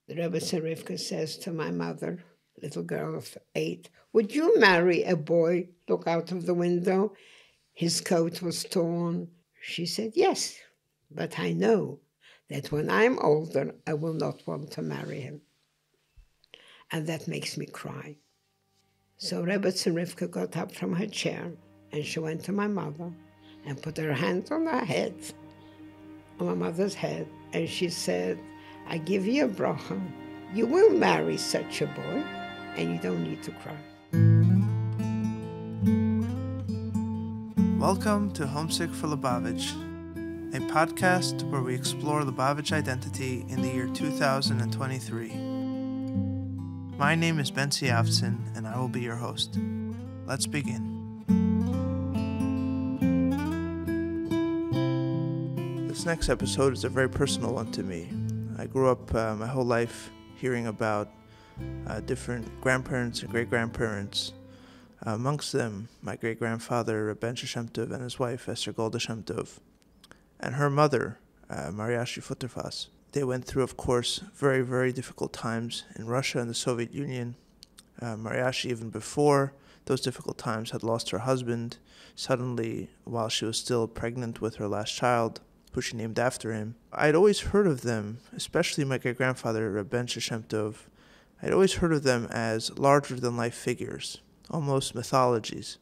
The Rebbe Rivka says to my mother, little girl of 8, would you marry a boy? Look out of the window. His coat was torn. She said, yes, but I know that when I'm older, I will not want to marry him. And that makes me cry. So Rebbe Rivka got up from her chair and she went to my mother and put her hand on her head, on my mother's head, and she said, I give you a bracha. You will marry such a boy, and you don't need to cry. Welcome to Homesick for Lubavitch, a podcast where we explore Lubavitch identity in the year 2023. My name is Bentzi, and I will be your host. Let's begin. This next episode is a very personal one to me. I grew up my whole life hearing about different grandparents and great-grandparents. Amongst them, my great-grandfather, Benzion Shemtov, and his wife, Esther Golda Shemtov, and her mother, Mariashi Futterfass. They went through, of course, very, very difficult times in Russia and the Soviet Union. Mariashi, even before those difficult times, had lost her husband suddenly while she was still pregnant with her last child, who she named after him. I'd always heard of them, especially my great-grandfather, Benzion Shemtov. I'd always heard of them as larger-than-life figures, almost mythologies.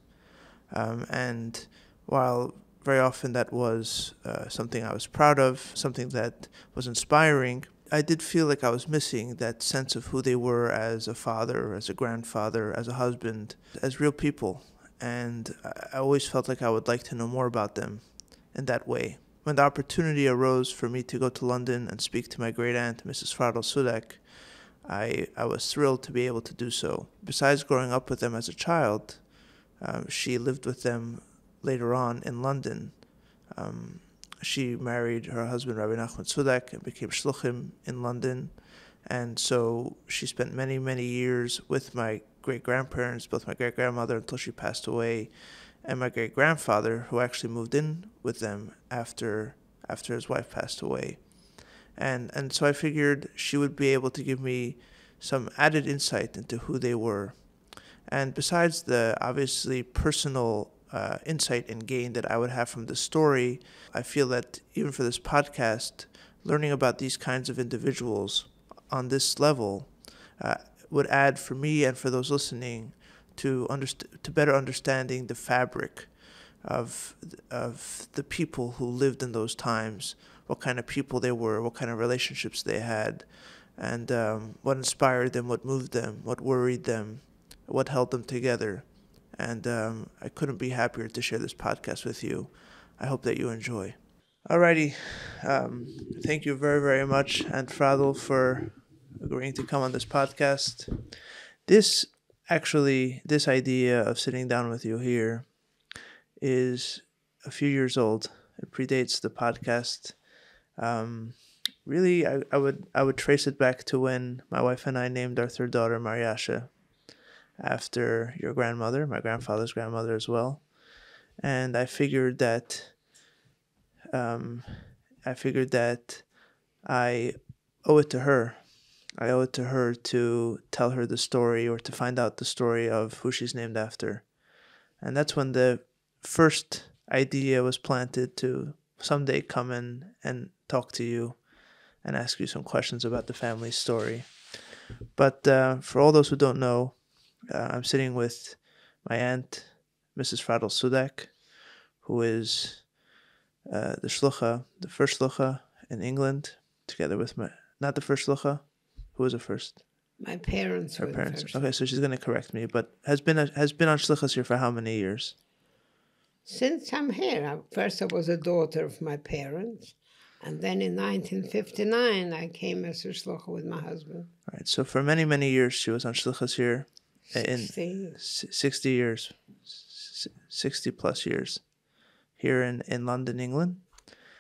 And while very often that was something I was proud of, something that was inspiring, I did feel like I was missing that sense of who they were as a father, as a grandfather, as a husband, as real people. And I always felt like I would like to know more about them in that way. When the opportunity arose for me to go to London and speak to my great-aunt, Mrs. Fradel Sudak, I was thrilled to be able to do so. Besides growing up with them as a child, she lived with them later on in London. She married her husband, Rabbi Nachman Sudak, and became Shlichus in London. And so she spent many, many years with my great-grandparents, both my great-grandmother until she passed away, and my great-grandfather, who actually moved in with them after his wife passed away. And so I figured she would be able to give me some added insight into who they were. And besides the obviously personal insight and gain that I would have from the story, I feel that even for this podcast, learning about these kinds of individuals on this level would add for me and for those listening to better understanding the fabric of the people who lived in those times, what kind of people they were, what kind of relationships they had, and what inspired them, what moved them, what worried them, what held them together. And I couldn't be happier to share this podcast with you. I hope that you enjoy. Alrighty, thank you very, very much, and Fradel, for agreeing to come on this podcast. This idea of sitting down with you here is a few years old. It predates the podcast. Really, I would trace it back to when my wife and I named our third daughter Mariasha, after your grandmother, my grandfather's grandmother as well. And I figured that I owe it to her. I owe it to her to tell her the story, or to find out the story of who she's named after. And that's when the first idea was planted to someday come in and talk to you and ask you some questions about the family story. But for all those who don't know, I'm sitting with my aunt, Mrs. Fradel Sudak, who is the first shlucha in England, together with not the first shlucha. Who was the first? My parents Her were parents. the first. Okay, so she's going to correct me, but has been on Shlichus here for how many years? Since I'm here, first I was a daughter of my parents, and then in 1959 I came as a shlucha with my husband. All right, so for many, many years she was on Shlichus here. 60 years, 60 plus years here in London, England.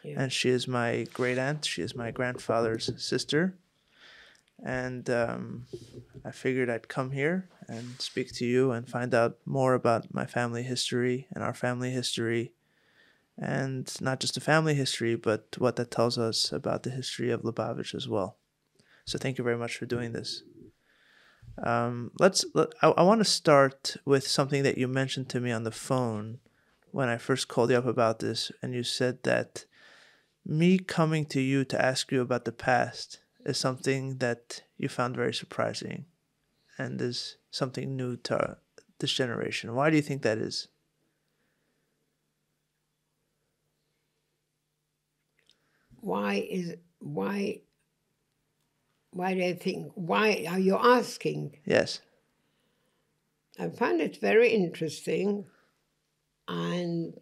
Yeah. And she is my great aunt. She is my grandfather's sister. And I figured I'd come here and speak to you and find out more about my family history and our family history. And not just the family history, but what that tells us about the history of Lubavitch as well. So thank you very much for doing this. I want to start with something that you mentioned to me on the phone when I first called you up about this, and you said that me coming to you to ask you about the past is something that you found very surprising and is something new to this generation. Why do you think that is? Why do I think, why are you asking? Yes. I find it very interesting, and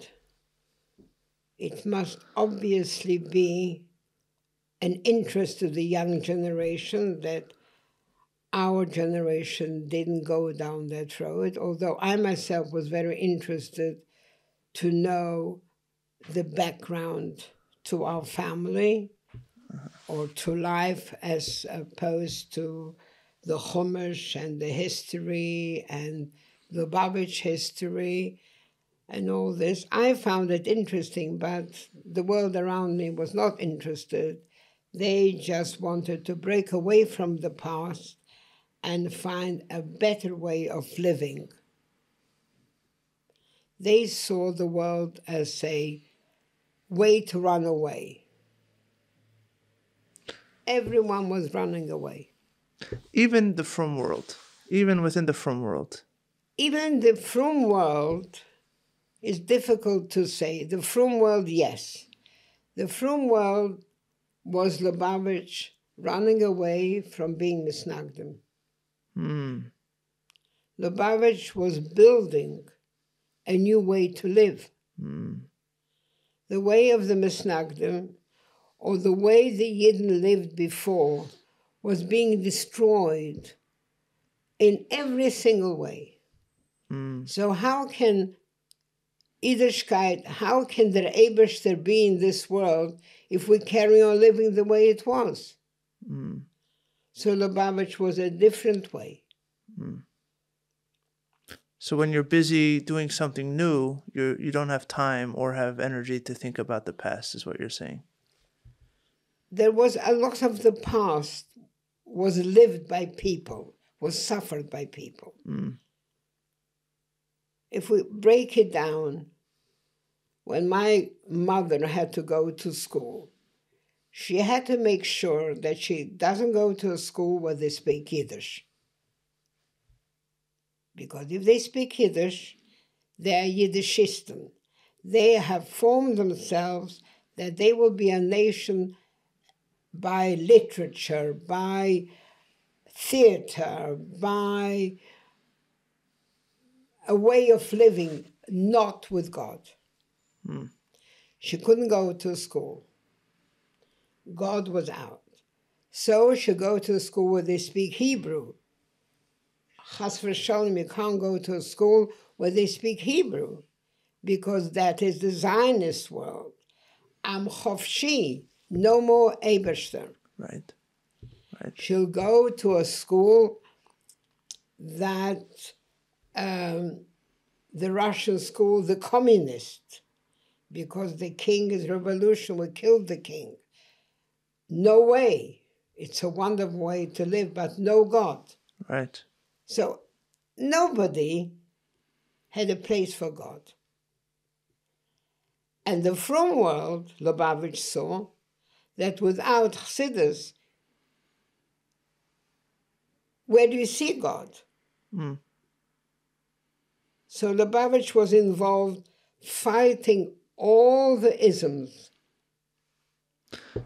it must obviously be an interest to the young generation that our generation didn't go down that road, although I myself was very interested to know the background to our family or to life as opposed to the Chumash and the history and the Lubavitch history and all this. I found it interesting, but the world around me was not interested. They just wanted to break away from the past and find a better way of living. They saw the world as a way to run away. Everyone was running away. Even the frum world, even within the frum world. Even the frum world is difficult to say. The frum world, yes. The frum world was Lubavitch running away from being misnagdim. Lubavitch was building a new way to live. The way of the misnagdim, or the way the Yidden lived before, was being destroyed in every single way. So how can Yiddishkeit, how can der Eberster be in this world if we carry on living the way it was? So Lubavitch was a different way. So when you're busy doing something new, you don't have time or have energy to think about the past, is what you're saying. There was a lot of the past was lived by people, was suffered by people. If we break it down, when my mother had to go to school, she had to make sure that she doesn't go to a school where they speak Yiddish. Because if they speak Yiddish, they are Yiddishisten. They have formed themselves that they will be a nation by literature, by theater, by a way of living, not with God. She couldn't go to school. God was out. So she go to a school where they speak Hebrew. Chas v'sholem, you can't go to a school where they speak Hebrew, because that is the Zionist world. Am chofshi, no more Eberster. Right. She'll go to a school that the Russian school, the communist, because the king is revolution, we killed the king. No way. It's a wonderful way to live, but no God. Right. So nobody had a place for God. And the frum world, Lubavitch saw, that without Chassidus, where do you see God? So Lubavitch was involved fighting all the isms.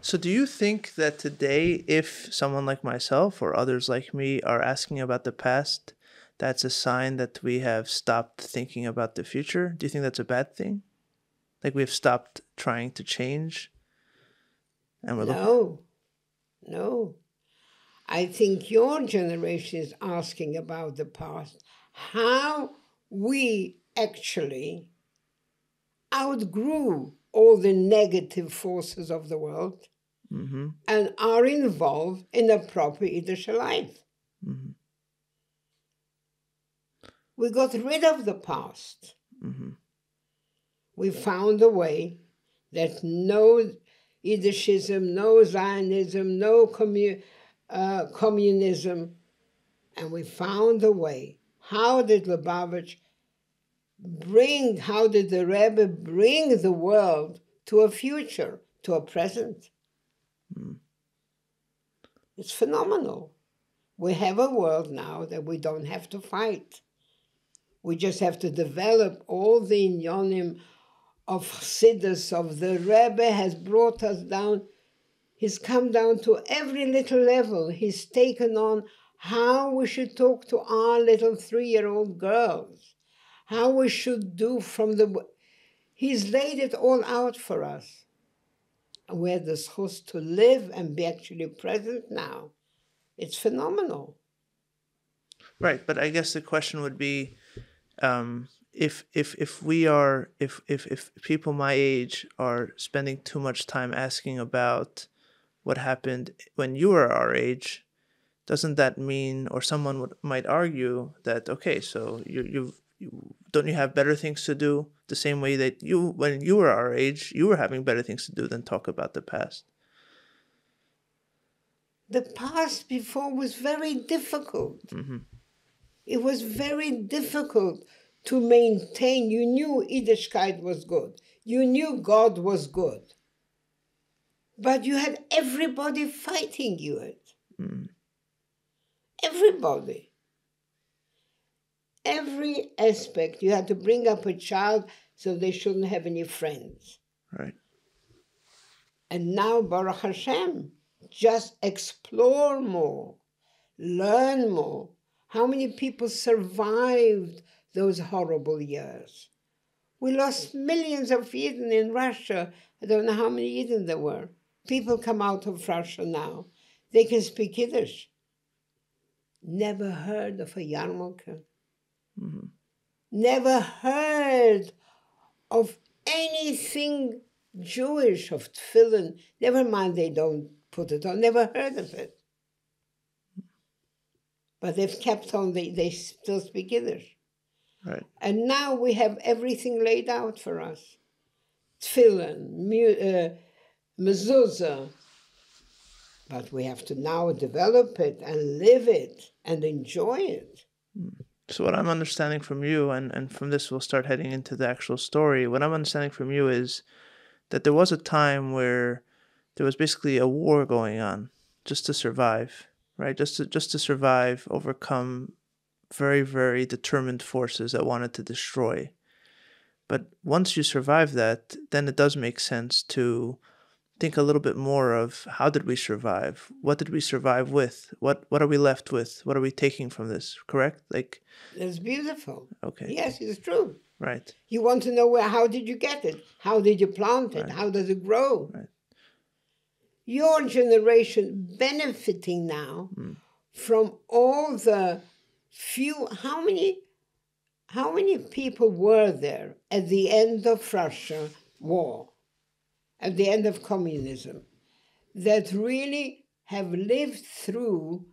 So do you think that today, if someone like myself or others like me are asking about the past, that's a sign that we have stopped thinking about the future? Do you think that's a bad thing? Like we've stopped trying to change? And we're No. I think your generation is asking about the past, how we actually outgrew all the negative forces of the world and are involved in a proper Yiddish life. We got rid of the past. We found a way that no Yiddishism, no Zionism, no communism, and we found a way. How did Lubavitch how did the Rebbe bring the world to a future, to a present? It's phenomenal. We have a world now that we don't have to fight. We just have to develop all the inyonim of Chassidus, of the Rebbe has brought us down. He's come down to every little level. He's taken on how we should talk to our little 3-year-old girls, how we should do He's laid it all out for us. And we're the chus to live and be actually present now. It's phenomenal. Right, but I guess the question would be, if people my age are spending too much time asking about what happened when you were our age, doesn't that mean, or someone might argue that, okay, so don't you have better things to do? The same way that when you were our age, you were having better things to do than talk about the past. The past before was very difficult. Mm-hmm. It was very difficult to maintain. You knew Yiddishkeit was good. You knew God was good. But you had everybody fighting you. Everybody. Every aspect. You had to bring up a child so they shouldn't have any friends. Right. And now, Baruch Hashem, just explore more, learn more. How many people survived those horrible years? We lost millions of Yidden in Russia. I don't know how many Yidden there were. People come out of Russia now. They can speak Yiddish. Never heard of a yarmulke. Mm-hmm. Never heard of anything Jewish, of tefillin. Never mind they don't put it on. Never heard of it. But they've kept on, they still speak Yiddish. Right. And now we have everything laid out for us. Tefillin, mezuzah. But we have to now develop it and live it and enjoy it. So what I'm understanding from you, and from this we'll start heading into the actual story, what I'm understanding from you is that there was a time where there was basically a war going on just to survive, right? Just to survive, overcome very, very determined forces that wanted to destroy. But once you survive that, then it does make sense to think a little bit more of how did we survive? What did we survive with? What are we left with? What are we taking from this? Correct? That's beautiful. Okay. Yes, it's true. Right. You want to know how did you get it? How did you plant it? Right. How does it grow? Right. Your generation benefiting now from all the how many people were there at the end of Russia war, at the end of communism, that really have lived through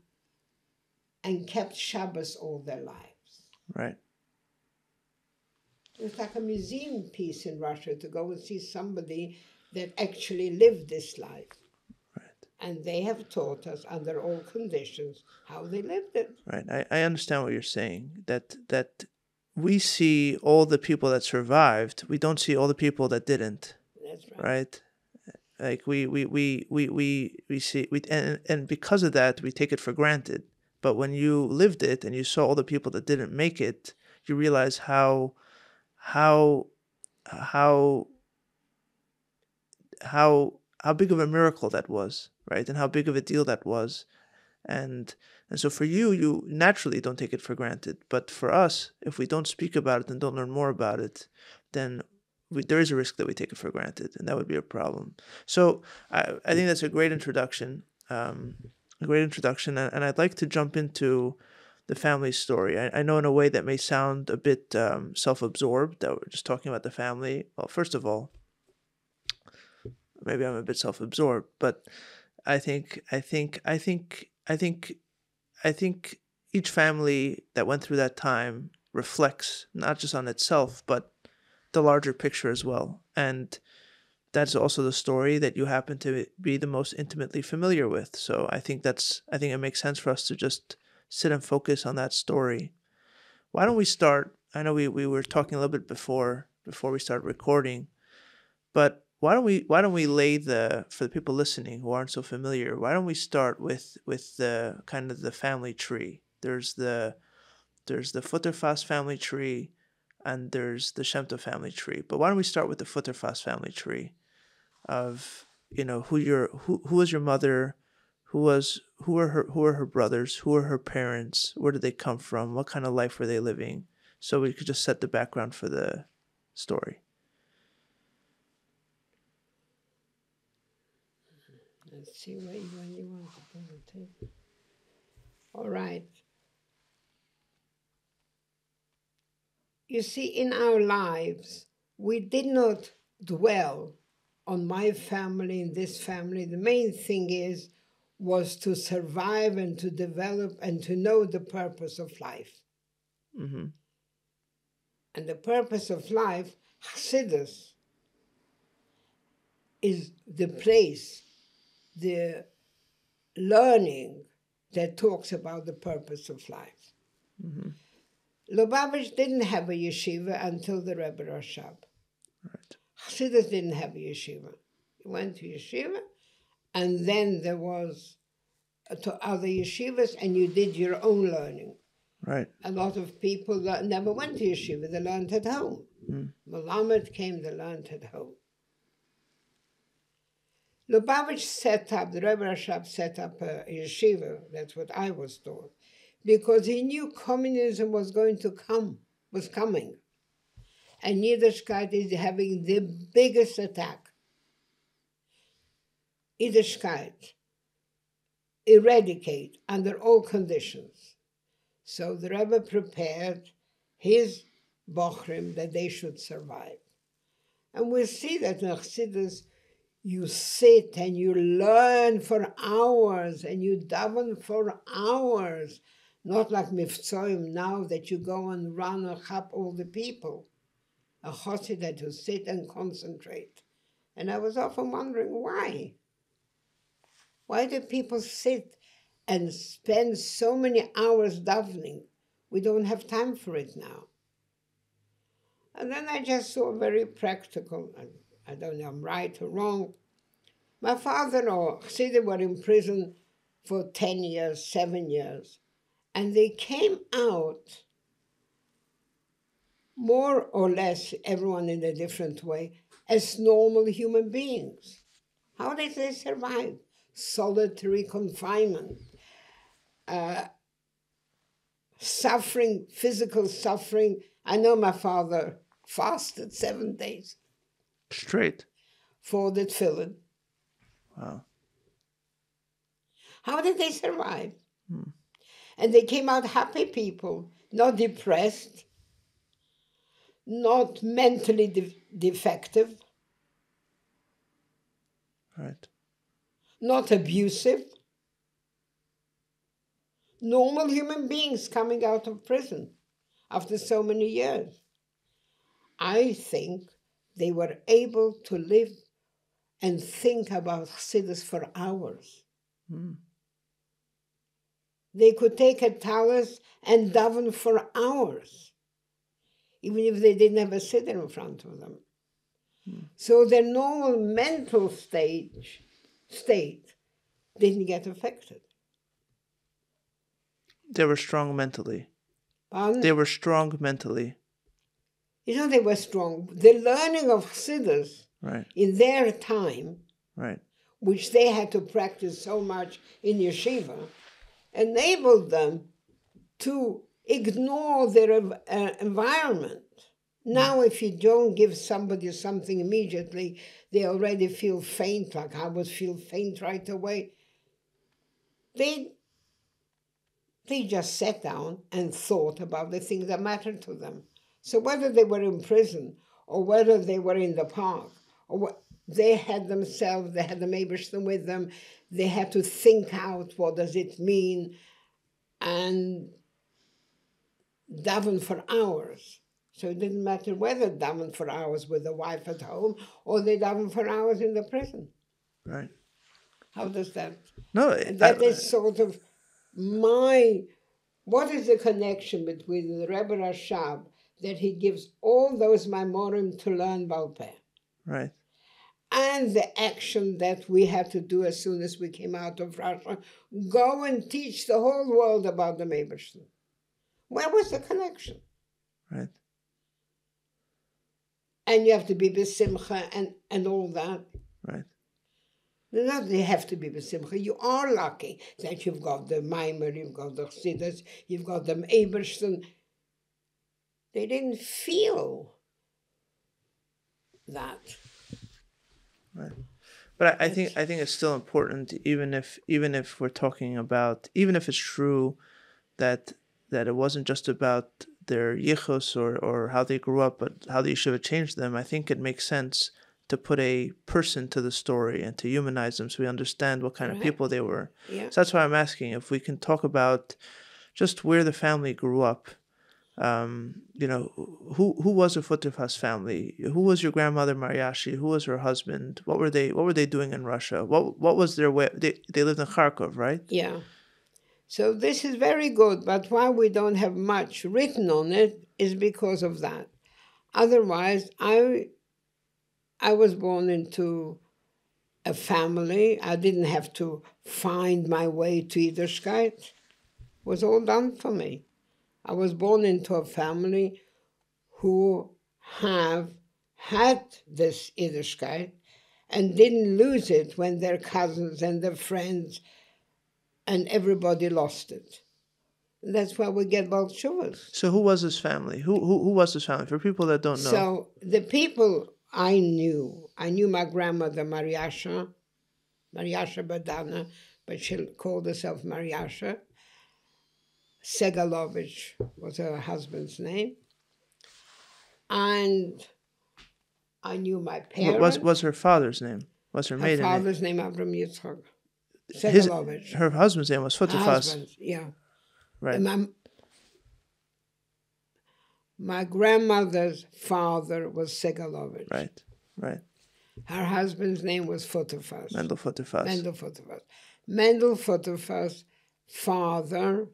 and kept Shabbos all their lives? Right. It's like a museum piece in Russia to go and see somebody that actually lived this life. Right. And they have taught us under all conditions how they lived it. Right. I understand what you're saying. That we see all the people that survived. We don't see all the people that didn't. That's right. Right. Like we see and because of that we take it for granted. But when you lived it and you saw all the people that didn't make it, you realize how big of a miracle that was, right? And how big of a deal that was. And so for you naturally don't take it for granted. But for us, if we don't speak about it and don't learn more about it, then there is a risk that we take it for granted, and that would be a problem. So I think that's a great introduction, and I'd like to jump into the family story. I know in a way that may sound a bit self-absorbed, that we're just talking about the family. Well, first of all, maybe I'm a bit self-absorbed, but I think each family that went through that time reflects not just on itself, but the larger picture as well. And that's also the story that you happen to be the most intimately familiar with. So I think it makes sense for us to just sit and focus on that story. Why don't we start? I know we were talking a little bit before we started recording, but why don't we lay for the people listening who aren't so familiar, why don't we start with the kind of the family tree? There's the Futterfass family tree, and there's the Shemtov family tree. But why don't we start with the Futterfass family tree of, who was your mother, who were her brothers, who were her parents, where did they come from, what kind of life were they living, so we could just set the background for the story. Let's see where you want to put the table. All right. You see, in our lives, we did not dwell on my family and this family. The main thing was to survive and to develop and to know the purpose of life. Mm-hmm. And the purpose of life, Chassidus, is the place, the learning that talks about the purpose of life. Mm-hmm. Lubavitch didn't have a yeshiva until the Rebbe Rashab. Right. Chassidus didn't have a yeshiva. He went to yeshiva, and then there was to other yeshivas, and you did your own learning. Right. A lot of people never went to yeshiva. They learned at home. Melamed came, they learned at home. Lubavitch set up, the Rebbe Rashab set up a yeshiva, that's what I was taught, because he knew communism was coming. And Yiddishkeit is having the biggest attack. Yiddishkeit, eradicate under all conditions. So the Rebbe prepared his bochrim that they should survive. And we see that in Chassidus, you sit and you learn for hours and you daven for hours, not like Mifzoim now that you go and run and chop all the people. A Chossid had to sit and concentrate. And I was often wondering why. Why do people sit and spend so many hours davening? We don't have time for it now. And then I just saw very practical, I don't know if I'm right or wrong. My father or Chassidus were in prison for 10 years, 7 years. And they came out more or less, everyone in a different way, as normal human beings. How did they survive? Solitary confinement, suffering, physical suffering. I know my father fasted 7 days. Straight. For the tefillin. Wow. How did they survive? And they came out happy people, not depressed, not mentally defective, Right. not abusive. Normal human beings coming out of prison after so many years. I think they were able to live and think about Chassidus for hours. They could take a talus and daven for hours, even if they didn't have a siddur in front of them. So their normal mental state didn't get affected. They were strong mentally. Pardon? They were strong mentally. You know, they were strong. The learning of Chassidus Right. in their time, Right. which they had to practice so much in yeshiva, enabled them to ignore their environment. Now, if you don't give somebody something immediately, they already feel faint, like I would feel faint right away. They just sat down and thought about the things that mattered to them. So whether they were in prison or whether they were in the park, or they had the Meibershter with them, they had to think out what does it mean and daven for hours. So it didn't matter whether they davened for hours with the wife at home or they davened for hours in the prison. Right. How does that? No, And that is sort of what is the connection between the Rebbe Rashab that he gives all those Maimorim to learn Baal Peh? Right. And the action that we had to do as soon as we came out of Russia, go and teach the whole world about the Meibershter. Where was the connection? Right. And you have to be besimcha and all that. Right. Not you have to be besimcha. You are lucky that you've got the Maimer, you've got the Chossidus, you've got the Meibershter. They didn't feel that. Right. But I think it's still important, even if we're talking about, even if it's true that it wasn't just about their yichus or how they grew up, but how the yeshiva changed them. I think it makes sense to put a person to the story and to humanize them so we understand what kind of people they were. Yeah. So that's why I'm asking if we can talk about just where the family grew up. Who was the Futerfas family? Who was your grandmother Mariashi? Who was her husband? What were they doing in Russia? What was their way? They lived in Kharkov, right? Yeah. So this is very good, but why we don't have much written on it is because of that. Otherwise, I was born into a family. I didn't have to find my way to Yiddishkeit. It was all done for me. I was born into a family who have had this Yiddishkeit and didn't lose it when their cousins and their friends and everybody lost it. And that's why we get Baal Teshuvos. So who was this family? Who was this family? For people that don't know. So the people I knew my grandmother Mariasha Badana, but she called herself Mariasha. Segalovich was her husband's name. And I knew my parents. What was her father's name? What's her maiden name? Her father's name, Avram Yitzchak. Segalovich. Her husband's name was Futerfas. Yeah. Right. My grandmother's father was Segalovich. Right. Her husband's name was Futerfas. Mendel Futerfas. Mendel Futerfas' father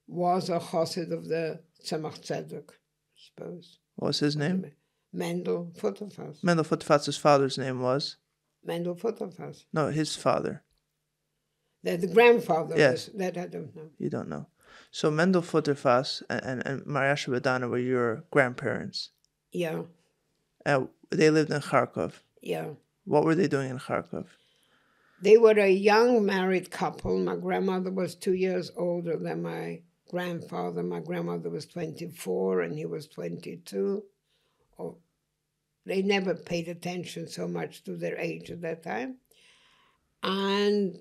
was a Chossid of the Tzemach Tzedek, I suppose. What was his name? Mendel Futerfas. Mendel Futerfas' father's name was? Mendel Futerfas. No, his father. The grandfather yes. was, that I don't know. You don't know. So Mendel Futerfas and Mariasha Badana were your grandparents? Yeah. They lived in Kharkov? Yeah. What were they doing in Kharkov? They were a young married couple. My grandmother was 2 years older than my grandfather. My grandmother was 24 and he was 22. They never paid attention so much to their age at that time. And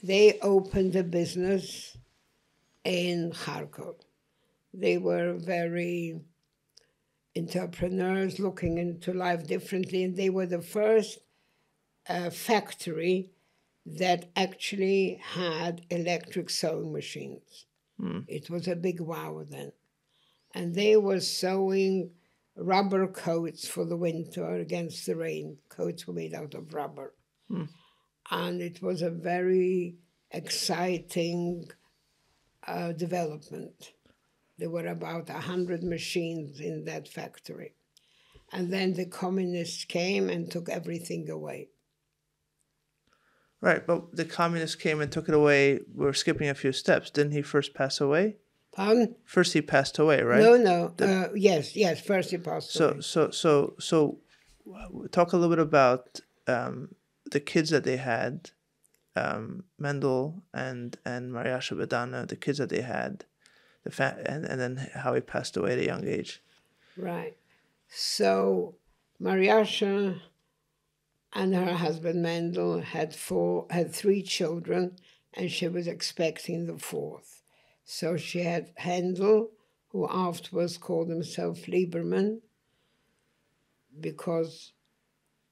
they opened a business in Kharkov. They were very entrepreneurs looking into life differently, and they were the first factory that actually had electric sewing machines. It was a big wow then. And they were sewing rubber coats for the winter against the rain. Coats were made out of rubber. And it was a very exciting development. There were about 100 machines in that factory. And then the communists came and took everything away. Right, but the communists came and took it away. We're skipping a few steps. Didn't he first pass away? Pardon? First he passed away, right? No. Yes, first he passed away. So talk a little bit about the kids that they had, Mendel and Mariasha Badana, the kids that they had, and then how he passed away at a young age. Right. So Mariasha and her husband Mendel had 3 children, and she was expecting the 4th. So she had Handel, who afterwards called himself Lieberman, because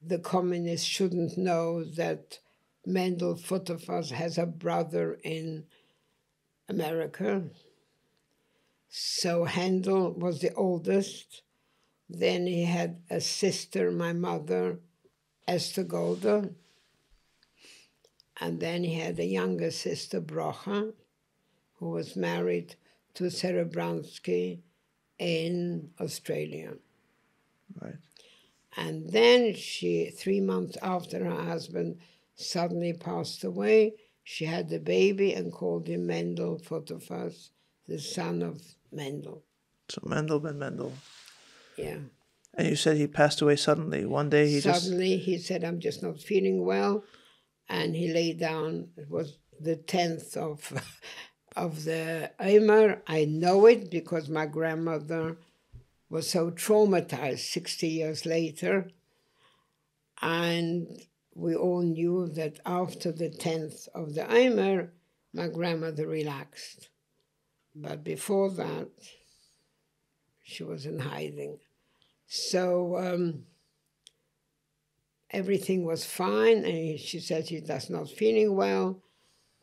the communists shouldn't know that Mendel Futerfas has a brother in America. So Handel was the oldest. Then he had a sister, my mother, Esther Golda. And then he had a younger sister, Brocha, who was married to Serebransky in Australia. Right. And then she, 3 months after her husband suddenly passed away, she had a baby and called him Mendel Photofas, the son of Mendel. So Mendel ben Mendel. Yeah. And you said he passed away suddenly. One day he he said, I'm just not feeling well. And he lay down. It was the 10th of the Eimer. I know it because my grandmother was so traumatized 60 years later. And we all knew that after the 10th of the Eimer, my grandmother relaxed. But before that, she was in hiding. So everything was fine, and she said she was not feeling well,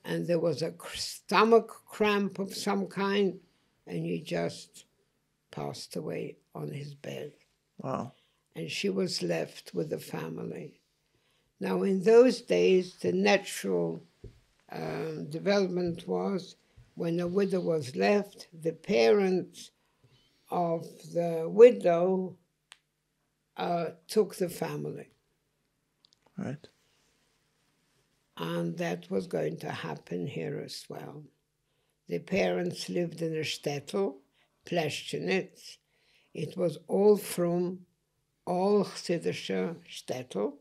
and there was a stomach cramp of some kind, and he just passed away on his bed. Wow. And she was left with the family. Now, in those days, the natural development was when a widow was left, the parents of the widow took the family. Right. And that was going to happen here as well. The parents lived in a shtetl, Pleshchenitz. It was all from all Chassidische shtetl.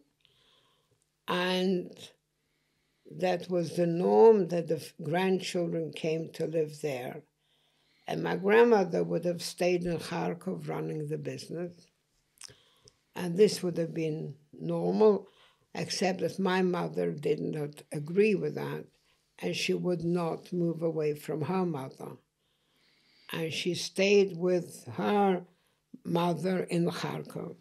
And that was the norm that the grandchildren came to live there. And my grandmother would have stayed in Kharkov running the business. And this would have been normal, except that my mother did not agree with that, and she would not move away from her mother. And she stayed with her mother in Kharkov.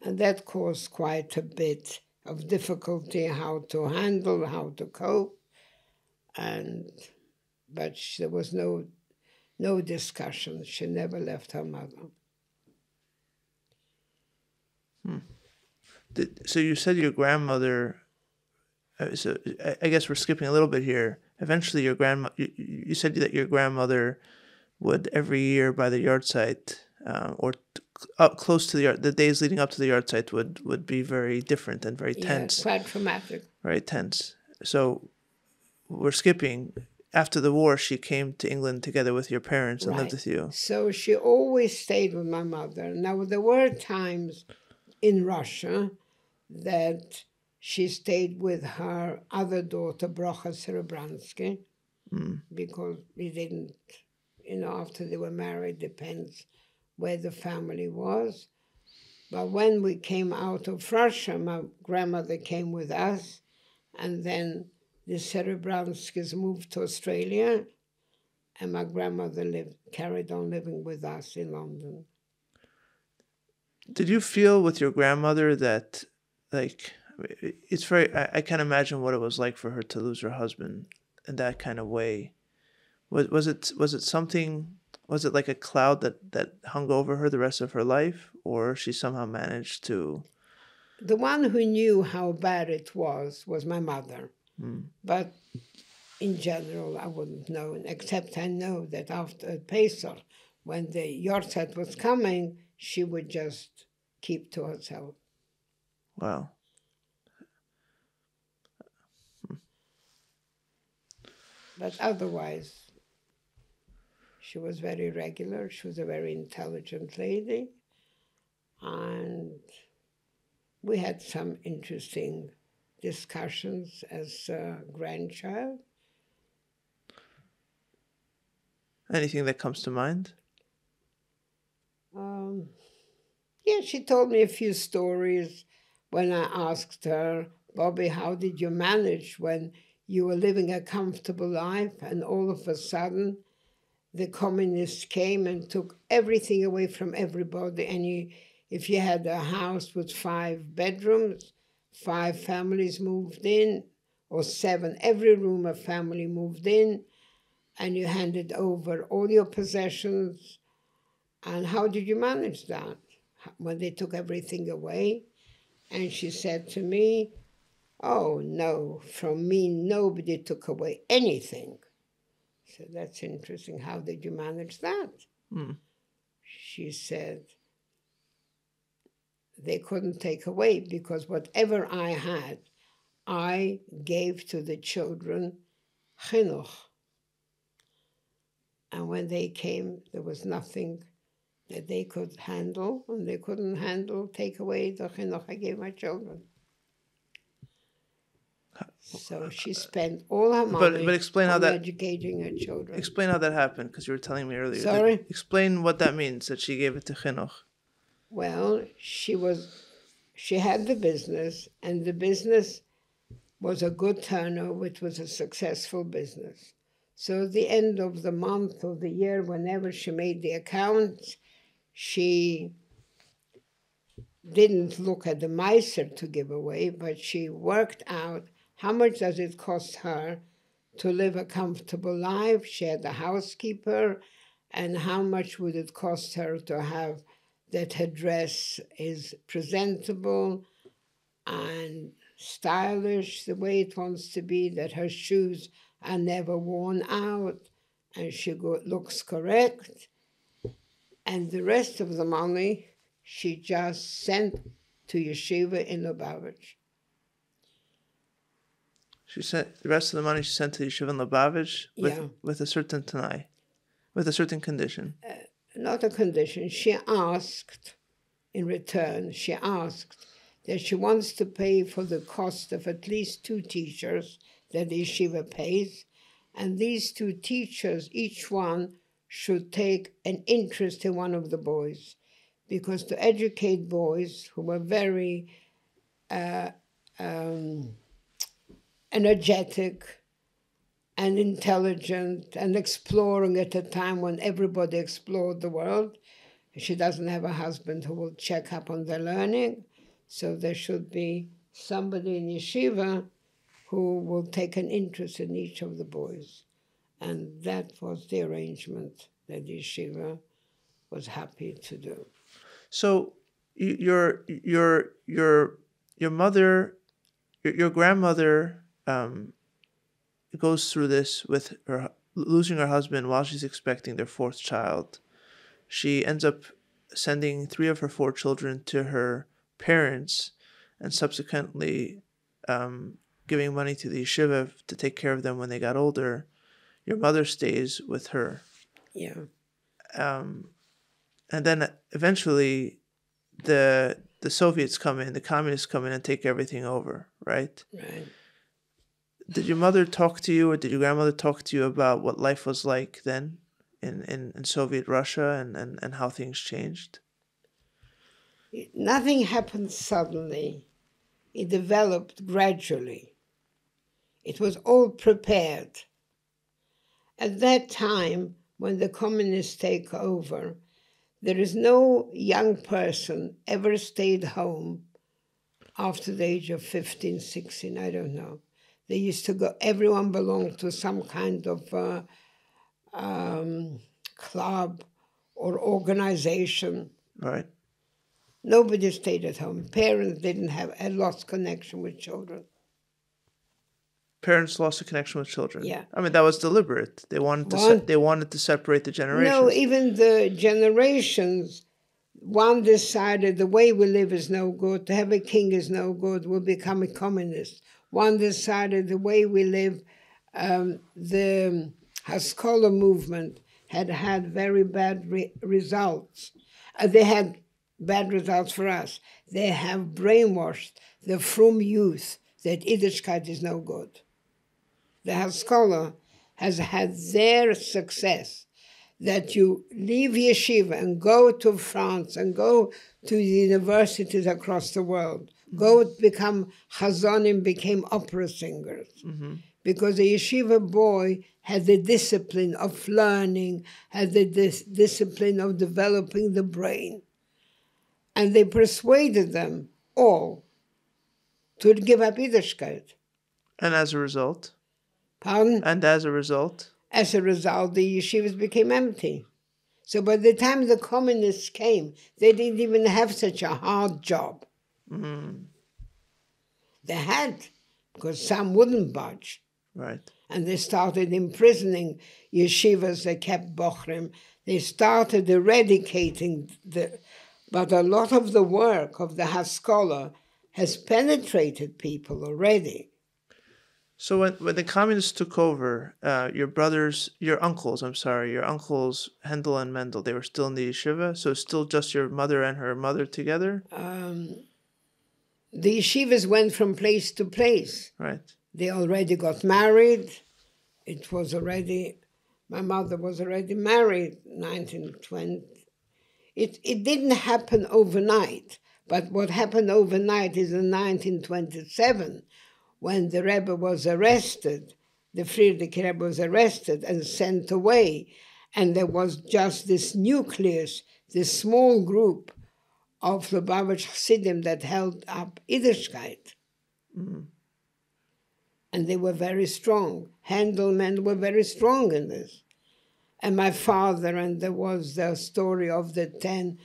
And that caused quite a bit of difficulty, how to handle, how to cope. But there was no discussion. She never left her mother. So you said your grandmother, so I guess we're skipping a little bit here. Eventually you said that your grandmother would every year by the yard site, or up close to the days leading up to the yard site would be very different and very tense. Yeah, quite traumatic. Very tense. So we're skipping. After the war, she came to England together with your parents and lived with you. So she always stayed with my mother. Now, there were times in Russia that she stayed with her other daughter, Brocha Serebransky, because we didn't, after they were married, depends where the family was. But when we came out of Russia, my grandmother came with us, and then the Serebranskys moved to Australia, and my grandmother carried on living with us in London. Did you feel with your grandmother that, it's very, I can't imagine what it was like for her to lose her husband in that kind of way. Was it something, was it like a cloud that hung over her the rest of her life, or she somehow managed to? The one who knew how bad it was my mother. But in general, I wouldn't know, except I know that after Pesach, when the Yortzeit was coming, she would just keep to herself. Wow. But otherwise, she was very regular. She was a very intelligent lady. And we had some interesting discussions as a grandchild. Anything that comes to mind? Yeah, she told me a few stories when I asked her, Bobby, how did you manage when you were living a comfortable life and all of a sudden the communists came and took everything away from everybody, and if you had a house with 5 bedrooms, 5 families moved in, or 7, every room a family moved in, and you handed over all your possessions. And how did you manage that when they took everything away? And she said to me, oh, no, from me nobody took away anything. So that's interesting. How did you manage that? She said, they couldn't take away because whatever I had, I gave to the children chinuch. And when they came, there was nothing that they could handle, and they couldn't take away the chinuch I gave my children. So she spent all her money but explain how that, educating her children. Explain how that happened, because you were telling me earlier. Sorry? Explain what that means, that she gave it to chinuch. Well, she had the business, and the business was a good turnover. It was a successful business. So at the end of the month or the year, whenever she made the accounts, she didn't look at the meiser to give away, but she worked out how much does it cost her to live a comfortable life. She had a housekeeper, and how much would it cost her to have that her dress is presentable and stylish the way it wants to be, that her shoes are never worn out, and she looks correct. And the rest of the money she just sent to yeshiva in Lubavitch. She sent the rest of the money she sent to yeshiva in Lubavitch with a certain tanai, with a certain condition. Not a condition. She asked, in return, that she wants to pay for the cost of at least 2 teachers that the yeshiva pays, and these 2 teachers, each one, should take an interest in one of the boys, because to educate boys who were very energetic and intelligent and exploring at a time when everybody explored the world, she doesn't have a husband who will check up on their learning, so there should be somebody in yeshiva who will take an interest in each of the boys. And that was the arrangement that the yeshiva was happy to do. So your mother, your grandmother goes through this with her losing her husband while she's expecting their 4th child. She ends up sending 3 of her 4 children to her parents, and subsequently giving money to the yeshiva to take care of them when they got older. Your mother stays with her. Yeah. And then eventually the Soviets come in, the communists come in and take everything over, right? Right. Did your mother talk to you, or did your grandmother talk to you about what life was like then in Soviet Russia and how things changed? Nothing happened suddenly. It developed gradually. It was all prepared. At that time, when the communists take over, there is no young person ever stayed home after the age of 15, 16, I don't know. They used to go, everyone belonged to some kind of club or organization. Right. Nobody stayed at home. Parents had lost connection with children. Parents lost a connection with children. Yeah. I mean, that was deliberate. They wanted to separate the generations. No, even the generations. One decided the way we live is no good. To have a king is no good. We'll become a communist. One decided the way we live, the Haskalah movement had very bad results. They had bad results for us. They have brainwashed the frum youth that Yiddishkeit is no good. The Haskalah has had their success, that you leave yeshiva and go to France and go to the universities across the world, go become chazonim, became opera singers. Mm-hmm. Because a yeshiva boy had the discipline of learning, had the discipline of developing the brain. And they persuaded them all to give up Yiddishkeit. And as a result? Pardon? And as a result? As a result, the yeshivas became empty. So by the time the communists came, they didn't even have such a hard job. They had, because some wouldn't budge. Right. And they started imprisoning yeshivas that kept bochrim. They started eradicating but a lot of the work of the Haskalah has penetrated people already. So when the communists took over, your uncles, Hendel and Mendel, they were still in the yeshiva? So still just your mother and her mother together? The yeshivas went from place to place. Right. They already got married. My mother was already married, 1920. It didn't happen overnight, but what happened overnight is in 1927, when the Rebbe was arrested, the Friedrich Rebbe was arrested and sent away, and there was just this nucleus, this small group of Lubavitch Chassidim that held up Yiddishkeit. And they were very strong. Men were very strong in this. And my father, and there was the story of the 10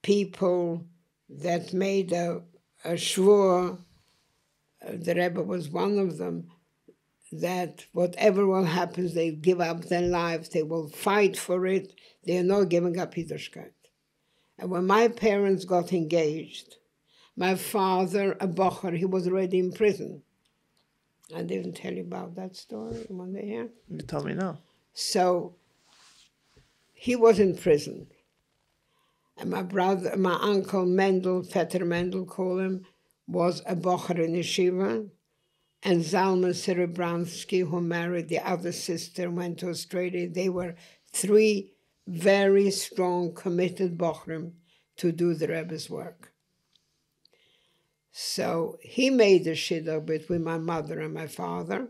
people that made a shvur, the Rebbe was one of them, that whatever will happen, they give up their lives, they will fight for it, they are not giving up Yiddishkeit. And when my parents got engaged, my father, a bocher, he was already in prison. I didn't tell you about that story. You want to hear? You tell me now. So he was in prison. And my uncle Mendel, Vetter Mendel, call him, was a bocher in yeshiva. And Zalman Serebransky, who married the other sister, went to Australia. They were 3 very strong, committed bochrim to do the Rebbe's work. So he made a shidduch between my mother and my father.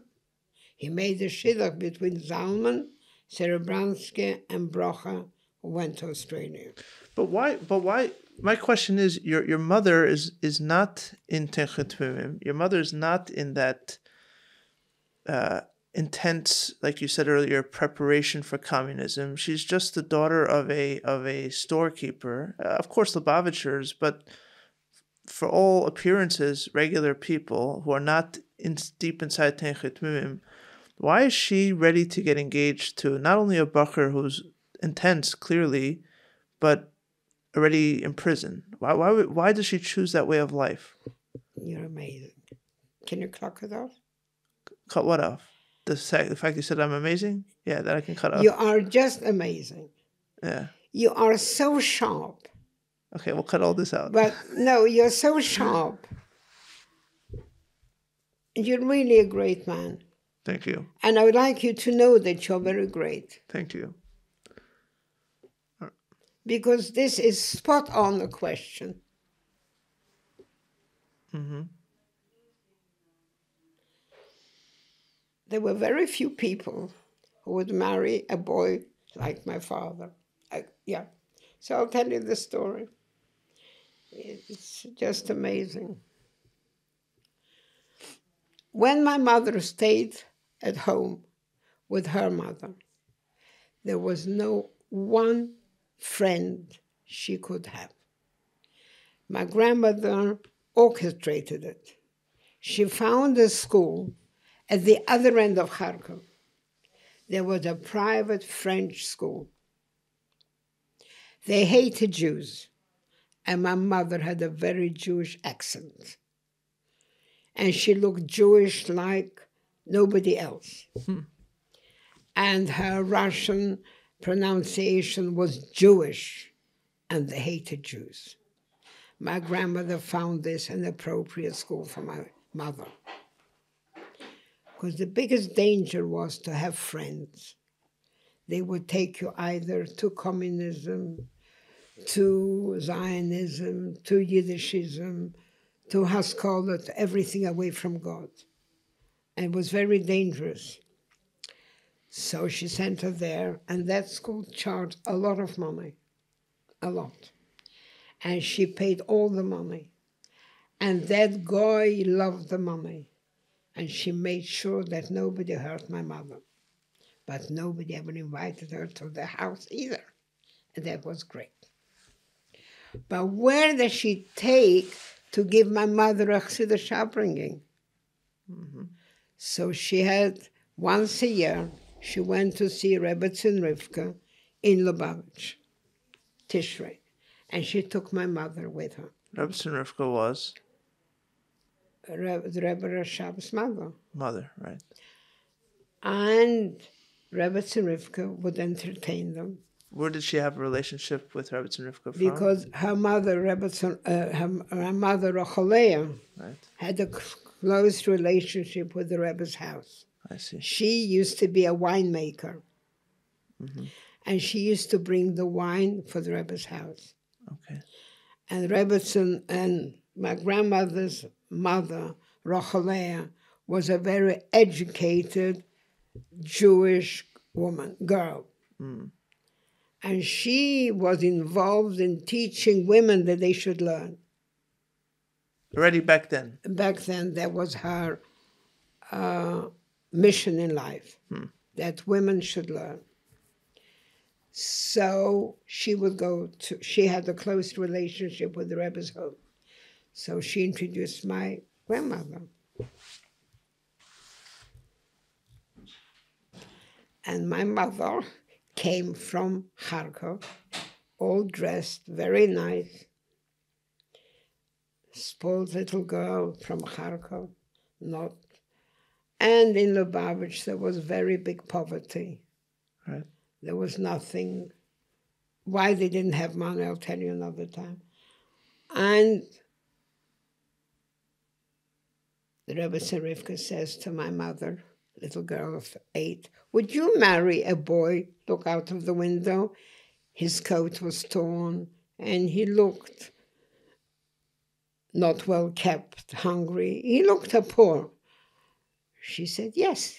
He made a shidduch between Zalman, Serebransky, and Brocha, who went to Australia. But why? My question is, your mother is not in Tenchet Tvimim. Your mother is not in that intense, like you said earlier, preparation for communism. She's just the daughter of a storekeeper. Of course, Lubavitchers, but for all appearances, regular people who are not deep inside Tenchet Tvimim. Why is she ready to get engaged to not only a bacher who's intense, clearly, but already in prison? Why does she choose that way of life? You're amazing. Can you cut it off? Cut what off? The fact you said I'm amazing? Yeah, that I can cut off. You are just amazing. Yeah. You are so sharp. Okay, we'll cut all this out. But no, you're so sharp. You're really a great man. Thank you. And I would like you to know that you're very great. Thank you. Because this is spot on the question. Mm-hmm. There were very few people who would marry a boy like my father. Yeah. So I'll tell you the story. It's just amazing. When my mother stayed at home with her mother, there was no one friend she could have. My grandmother orchestrated it. She found a school at the other end of Kharkov. There was a private French school. They hated Jews, and my mother had a very Jewish accent. And she looked Jewish like nobody else. And her Russian pronunciation was Jewish, and they hated Jews. My grandmother found this an appropriate school for my mother. Because the biggest danger was to have friends. They would take you either to communism, to Zionism, to Yiddishism, to Haskalah, to everything away from God. And it was very dangerous. So she sent her there, and that school charged a lot of money, a lot. And she paid all the money. And that guy loved the money. and she made sure that nobody hurt my mother. But nobody ever invited her to the house either. And that was great. But where does she take to give my mother a Chassidish upbringing? Mm-hmm. So she had, once a year, she went to see Rebbe and Rivka in Lubavitch, Tishrei. And she took my mother with her. Rebbe and Rivka was? The Rebbe Rashab's mother. Mother, right. And Rebbe and Rivka would entertain them. Where did she have a relationship with Rebbe and Rivka from? Because her mother, her mother Rocholea, right, had a close relationship with the Rebbe's house. I see. She used to be a winemaker. Mm-hmm. And she used to bring the wine for the Rebbe's house. Okay. And Rebbetzin and my grandmother's mother, Rocholea, was a very educated Jewish girl. Mm. And she was involved in teaching women that they should learn. Already back then? Back then, that was her mission in life, that women should learn. So she had a close relationship with the Rebbe's home. So she introduced my grandmother. And my mother came from Kharkov, all dressed, very nice. Spoiled little girl from Kharkov, not. And in Lubavitch, there was very big poverty. Right. There was nothing. Why they didn't have money, I'll tell you another time. And the Rebbe Rivka says to my mother, little girl of 8, would you marry a boy? Look out of the window. His coat was torn, and he looked not well kept, hungry. He looked poor. She said, yes,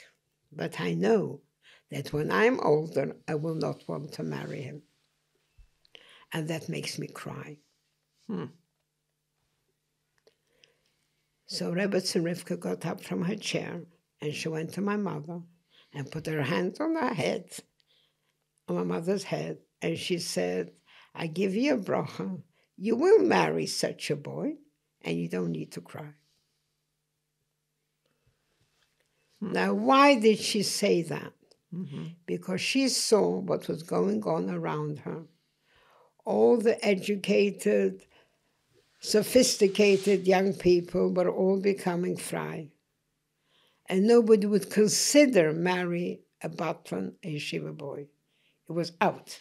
but I know that when I'm older, I will not want to marry him. And that makes me cry. So Rebbe Rivka got up from her chair, and she went to my mother and put her hand on her head, on my mother's head, and she said, I give you a bracha. You will marry such a boy, and you don't need to cry. Now, why did she say that? Mm-hmm. Because she saw what was going on around her. All the educated, sophisticated young people were all becoming frei. And nobody would consider marry a Batran, a yeshiva boy. It was out.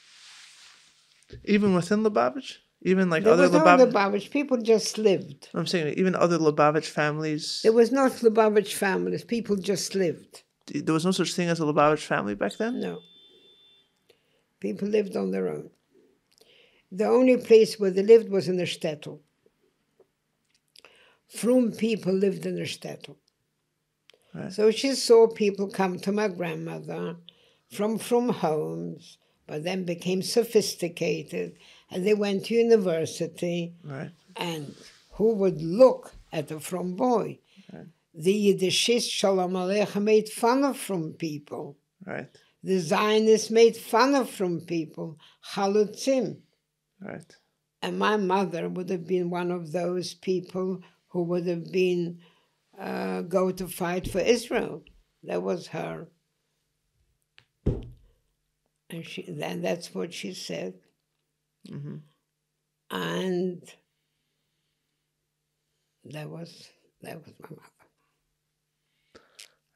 Even within Lubavitch? Even like there other was no Lubavitch? Lubavitch. People just lived. I'm saying even other Lubavitch families? There was not Lubavitch families. People just lived. There was no such thing as a Lubavitch family back then? No. People lived on their own. The only place where they lived was in the shtetl. Frum people lived in the shtetl. Right. So she saw people come to my grandmother from homes, but then became sophisticated, and they went to university. Right. And who would look at a frum boy? Right. The Yiddishist Shalom Aleichem made fun of frum people. Right. The Zionists made fun of frum people. Chalutzim. Right. And my mother would have been one of those people who would have been go to fight for Israel. That was her. And that's what she said. Mm-hmm. And that was my mother.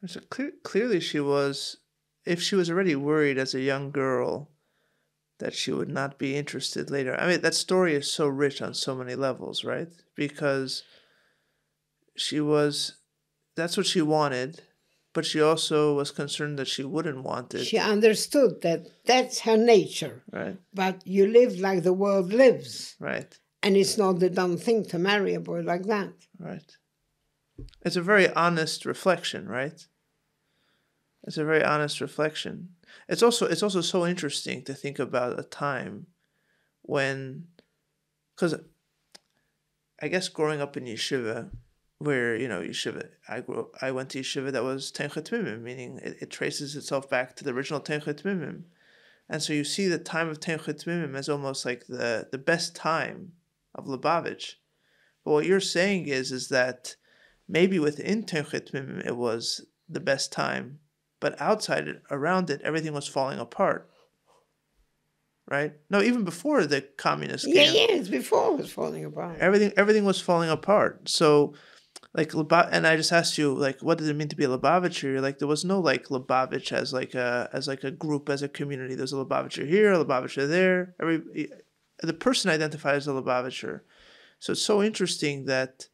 So clearly she was, if she was already worried as a young girl that she would not be interested later. I mean, that story is so rich on so many levels, right? Because that's what she wanted, but she also was concerned that she wouldn't want it. She understood that that's her nature. Right. But you live like the world lives. Right. And it's not the dumb thing to marry a boy like that. Right. It's a very honest reflection, right? It's a very honest reflection. It's also so interesting to think about a time when, because I guess growing up in yeshiva, where, yeshiva, I went to yeshiva that was Tenchet Mimim, meaning it traces itself back to the original Tenchet Mimim. And so you see the time of Tenchet Mimim as almost like the best time of Lubavitch. But what you're saying is that maybe within Tenchet Mimim it was the best time, but outside it, around it, everything was falling apart. Right? No, even before the communists came. Yeah, it's before it was falling apart. Everything was falling apart. So, and I just asked you, what did it mean to be a Lubavitcher? You're like, there was no Lubavitch as a group, as a community. There's a Lubavitcher here, a Lubavitcher there. The person identified as a Lubavitcher. So it's so interesting that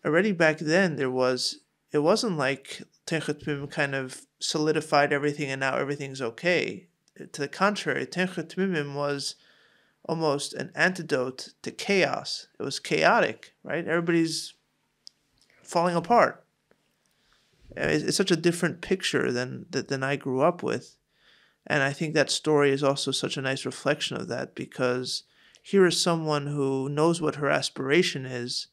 already back then it wasn't like Tenchet Mimim kind of solidified everything and now everything's okay. To the contrary, Tenchet Mimim was almost an antidote to chaos. It was chaotic, right? Everybody's falling apart. It's such a different picture than I grew up with. And I think that story is also such a nice reflection of that, because here is someone who knows what her aspiration is,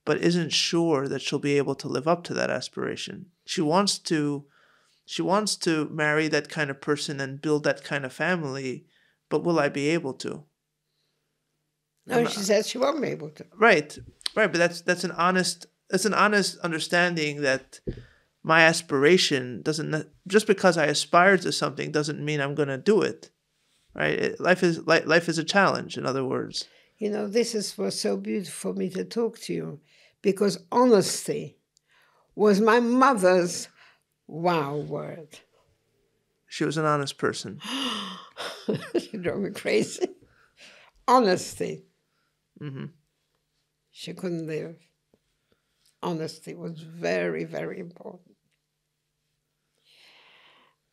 but isn't sure that she'll be able to live up to that aspiration. She wants to marry that kind of person and build that kind of family, but will I be able to? No, she says she won't be able to. Right. But that's an honest understanding that my aspiration doesn't, just because I aspire to something doesn't mean I'm going to do it. Right? Life is a challenge, in other words. This was so beautiful for me to talk to you, because honesty was my mother's wow word. She was an honest person. You drove me crazy. Honesty. Mm-hmm. She couldn't live. Honesty was very, very important.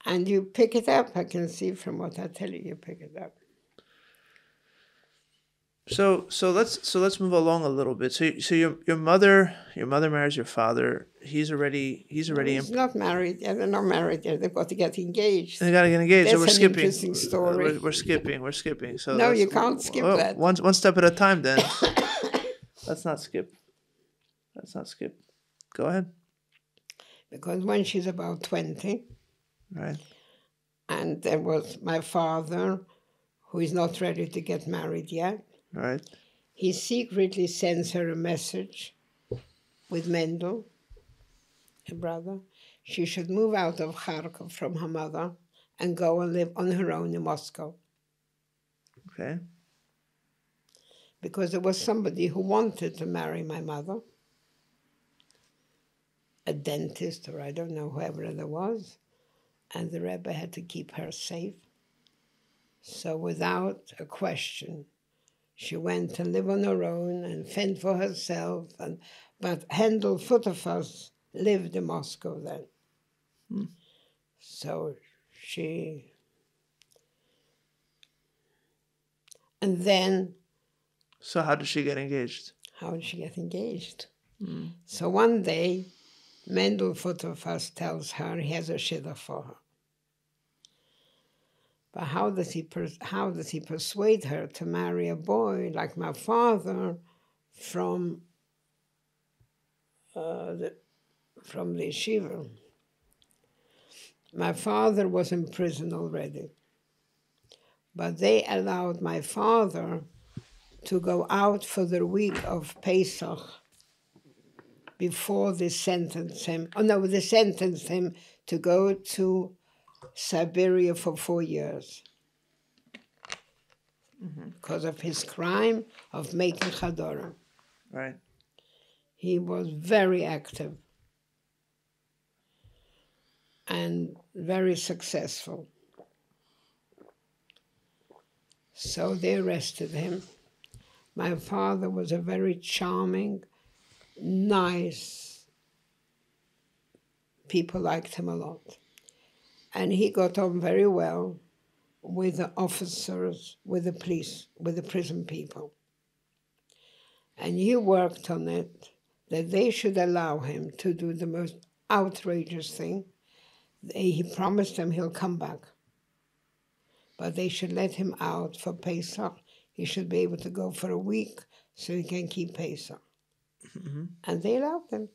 And you pick it up. I can see from what I tell you, you pick it up. So let's move along a little bit. So your mother marries your father. He's not married yet. They're not married yet. They've got to get engaged. They got to get engaged. That's so we're an skipping. Interesting story. We're skipping. So no, you can't skip that. One step at a time, then. Let's not skip. Go ahead. Because when she's about 20, right, and there was my father, who is not ready to get married yet. Right. He secretly sends her a message with Mendel, her brother. She should move out of Kharkov from her mother and go and live on her own in Moscow. Okay. Because there was somebody who wanted to marry my mother, a dentist, or I don't know, whoever there was, and the Rebbe had to keep her safe. So without a question, she went to live on her own and fend for herself. But Handel Futterfuss lived in Moscow then. Hmm. So she... And then... So how did she get engaged? How did she get engaged? Hmm. So one day, Mendel Futterfuss tells her he has a shidduch for her. But how does he persuade her to marry a boy like my father from the yeshiva? My father was in prison already, but they allowed my father to go out for the week of Pesach before they sentenced him. Oh no, they sentenced him to go to Siberia for 4 years because of his crime of making chadara. Right. He was very active and very successful. So they arrested him. My father was a very charming, nice, people liked him a lot. And he got on very well with the officers, with the police, with the prison people. And he worked on it, that they should allow him to do the most outrageous thing. He promised them he'll come back. But they should let him out for Pesach. He should be able to go for a week so he can keep Pesach. And they allowed him. It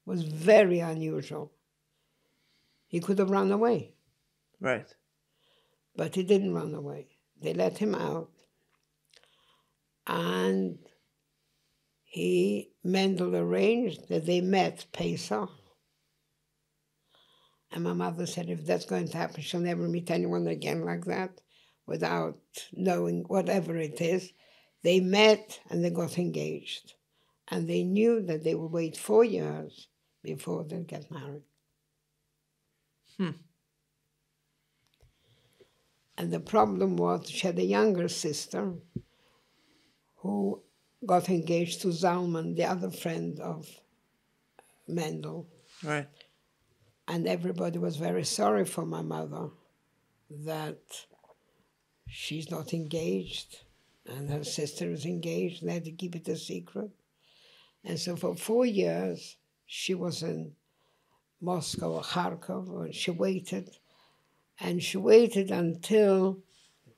was very unusual. He could have run away. Right. But he didn't run away. They let him out. And Mendel arranged that they met Pesach. And my mother said, if that's going to happen, she'll never meet anyone again like that without knowing whatever it is. They met and they got engaged. And they knew that they would wait 4 years before they'd get married. And the problem was she had a younger sister who got engaged to Zalman, the other friend of Mendel. Right. And everybody was very sorry for my mother that she's not engaged and her sister is engaged and they had to keep it a secret. And so for 4 years, she was in Moscow or Kharkov, and she waited. And she waited until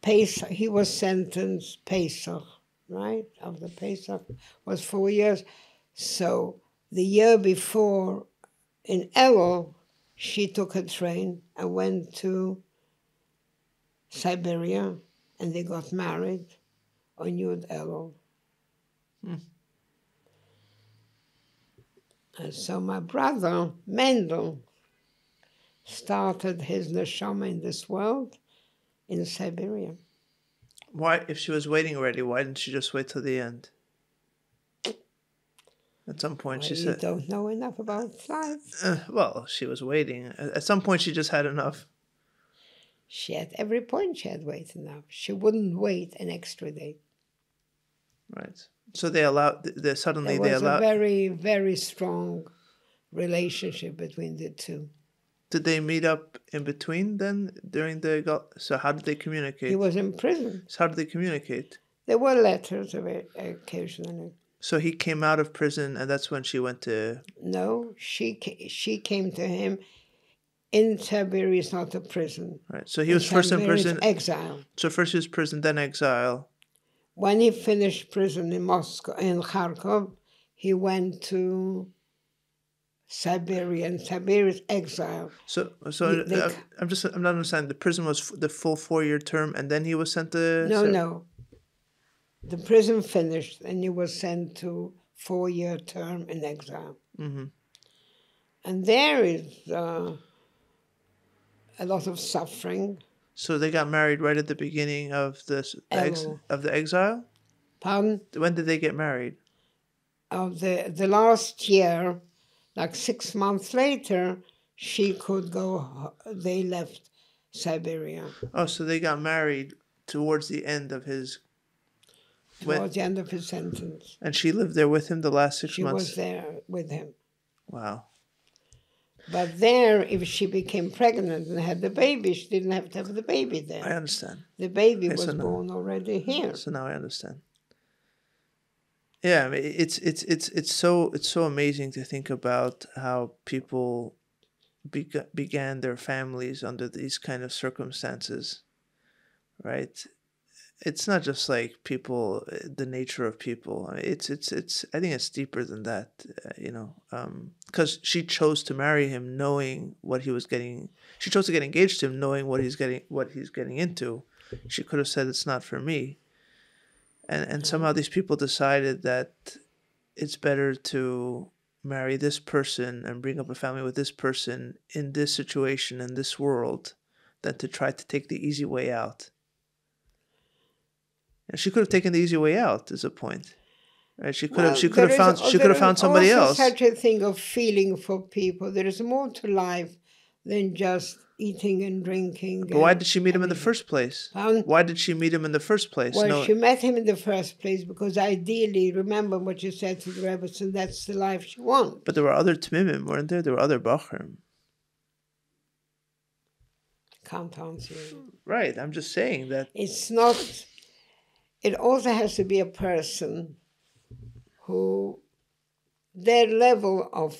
Pesach. He was sentenced Pesach, right? After Pesach was 4 years. So the year before, in Elul, she took a train and went to Siberia, and they got married on Yud Elul. And so my brother, Mendel, started his neshama in this world in Siberia. Why, if she was waiting already, why didn't she just wait till the end? At some point, she said... You don't know enough about life. Well, she was waiting. At some point, she just had enough. She at every point she had waited enough. She wouldn't wait an extra day. Right. So they allowed... Suddenly there they was allowed... a very, very strong relationship between the two. Did they meet up in between then during the... So how did they communicate? He was in prison. So how did they communicate? There were letters of it occasionally. So he came out of prison and that's when she went to... No, she came to him in Siberia. It's not a prison. Right. So he was first in prison... Exile. So first he was prison, then exile. When he finished prison in Moscow, in Kharkov, he went to Siberia, and Siberia is exile. I'm not understanding. The prison was the full 4-year term, and then he was sent to... No. The prison finished, and he was sent to 4-year term in exile. Mm-hmm. And there is a lot of suffering. So they got married right at the beginning of the exile? Pardon? When did they get married? The last year, like 6 months later, she could go. They left Siberia. Oh, so they got married towards the end of his... Towards the end of his sentence. And she lived there with him the last 6 months? She was there with him. Wow. But there, if she became pregnant and had the baby, she didn't have to have the baby there. I understand. The baby was born already here. So now I understand. Yeah, I mean, it's so amazing to think about how people began their families under these kind of circumstances, right? It's not just like people, the nature of people. It's I think it's deeper than that, because she chose to marry him knowing what he was getting. She chose to get engaged to him knowing what he's getting into. She could have said, it's not for me. And somehow these people decided that it's better to marry this person and bring up a family with this person in this situation, in this world, than to try to take the easy way out. And she could have taken the easy way out, is a point. Right? She could have found somebody else. There's such a thing of feeling for people. There is more to life than just eating and drinking. But why did she meet him in the first place? Why did she meet him in the first place? Well, she met him in the first place because ideally, remember what you said to the Rebbetzin, that's the life she wants. But there were other Tmimim, weren't there? There were other Bachrim. Can't answer you. Right, I'm just saying that... It's not... It also has to be a person who... Their level of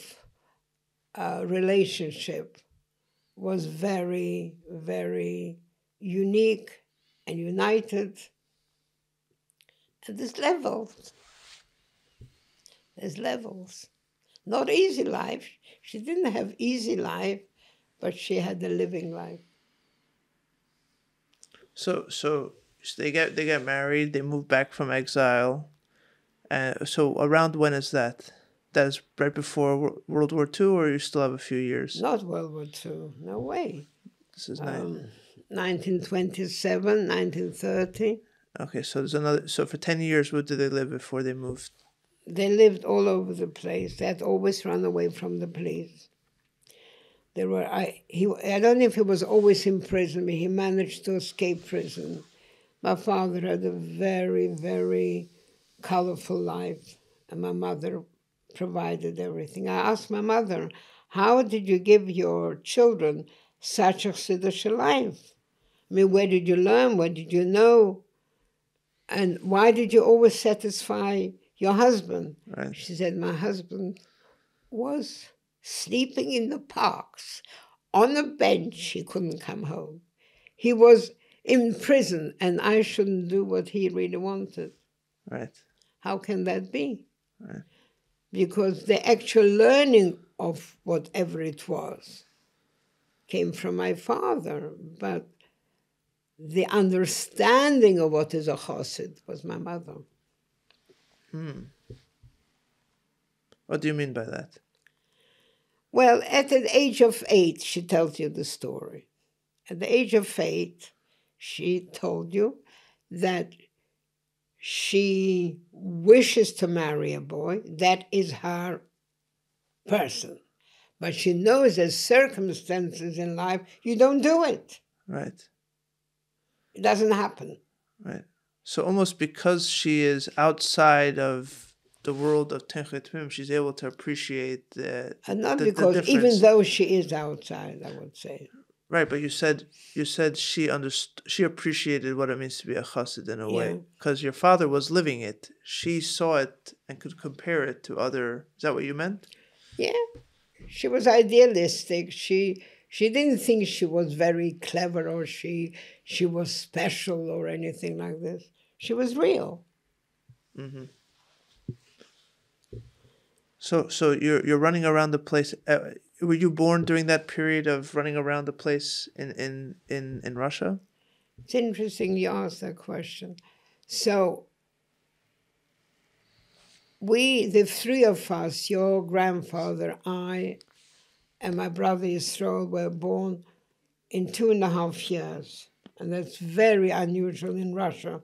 relationship was very, very unique and united at this level. There's levels. Not easy life. She didn't have easy life, but she had a living life. So they get married. They move back from exile. So around when is that? That is right before World War II, or you still have a few years? Not World War II. No way. This is 1927, 1930. Okay, so there's another. So for 10 years, where did they live before they moved? They lived all over the place. They had always run away from the police. I don't know if he was always in prison, but he managed to escape prison. My father had a very, very colorful life, and my mother provided everything. I asked my mother, how did you give your children such a Chassidish life? I mean, where did you learn? What did you know? And why did you always satisfy your husband? Right. She said, my husband was sleeping in the parks on a bench. He couldn't come home. He was in prison, and I shouldn't do what he really wanted. Right. How can that be? Right. Because the actual learning of whatever it was came from my father, but the understanding of what is a chossid was my mother. What do you mean by that? Well, at the age of 8, she tells you the story. At the age of 8, she told you that she wishes to marry a boy. That is her person. But she knows there's circumstances in life, you don't do it. Right. It doesn't happen. Right. So almost because she is outside of the world of Tenchetmim, she's able to appreciate the And the because difference. even though she is outside, I would say. Right, but you said she appreciated what it means to be a chassid in a way, because your father was living it. She saw it and could compare it to other. Is that what you meant? Yeah, she was idealistic. She didn't think she was very clever or she was special or anything like this. She was real. Mm-hmm. So you're running around the place. Were you born during that period of running around the place in Russia? It's interesting you asked that question. So the three of us, your grandfather, I, and my brother Yisrael, were born in 2.5 years. And that's very unusual in Russia.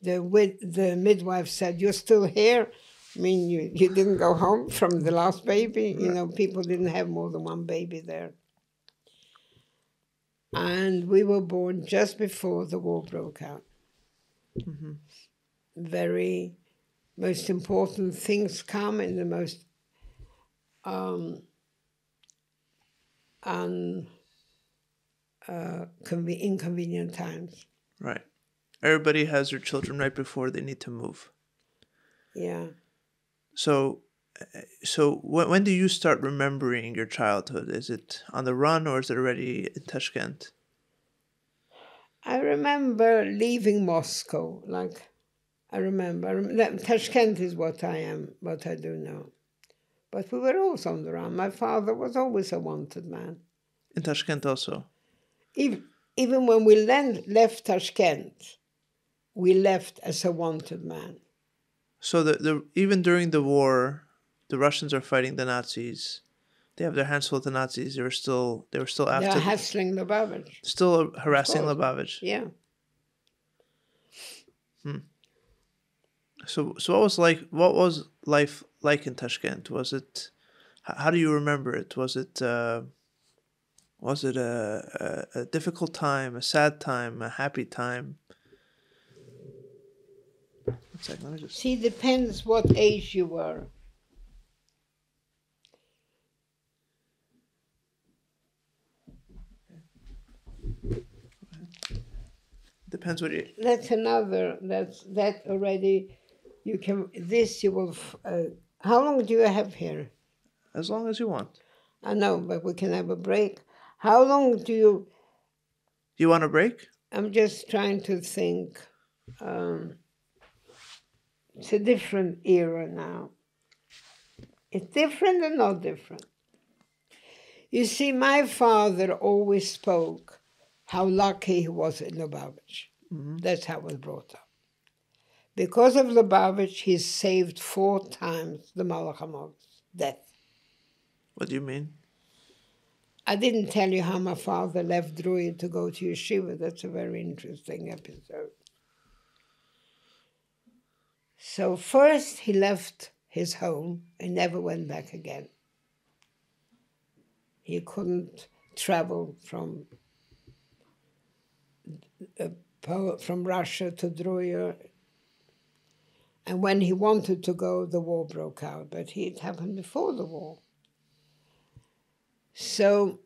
The midwife said, you're still here? I mean, you didn't go home from the last baby? You know, people didn't have more than one baby there. And we were born just before the war broke out. Mm-hmm. Very most important things come in the most inconvenient times. Right. Everybody has their children right before they need to move. Yeah. So when do you start remembering your childhood? Is it on the run or is it already in Tashkent? I remember leaving Moscow. I remember Tashkent is what I do now. But we were also on the run. My father was always a wanted man. In Tashkent also? Even when we left Tashkent, we left as a wanted man. So even during the war, the Russians are fighting the Nazis. They have their hands full with the Nazis. They were still after. They're hassling Lubavitch. Still harassing Lubavitch. Yeah. So what was life like in Tashkent? Was it? How do you remember it? Was it a difficult time, a sad time, a happy time? One second, let me just see. Depends what age you were. Depends what you. That's another. That already. You can. This you will. How long do you have here? As long as you want. I know, but we can have a break. How long do you? You want a break? I'm just trying to think. It's a different era now. It's different and not different. You see, my father always spoke how lucky he was in Lubavitch. That's how I was brought up. Because of Lubavitch, he saved 4 times the Malach HaMavos, death. What do you mean? I didn't tell you how my father left Druid to go to yeshiva. That's a very interesting episode. So first he left his home and never went back again. He couldn't travel from Russia to Druid. And when he wanted to go, the war broke out. But it happened before the war. So,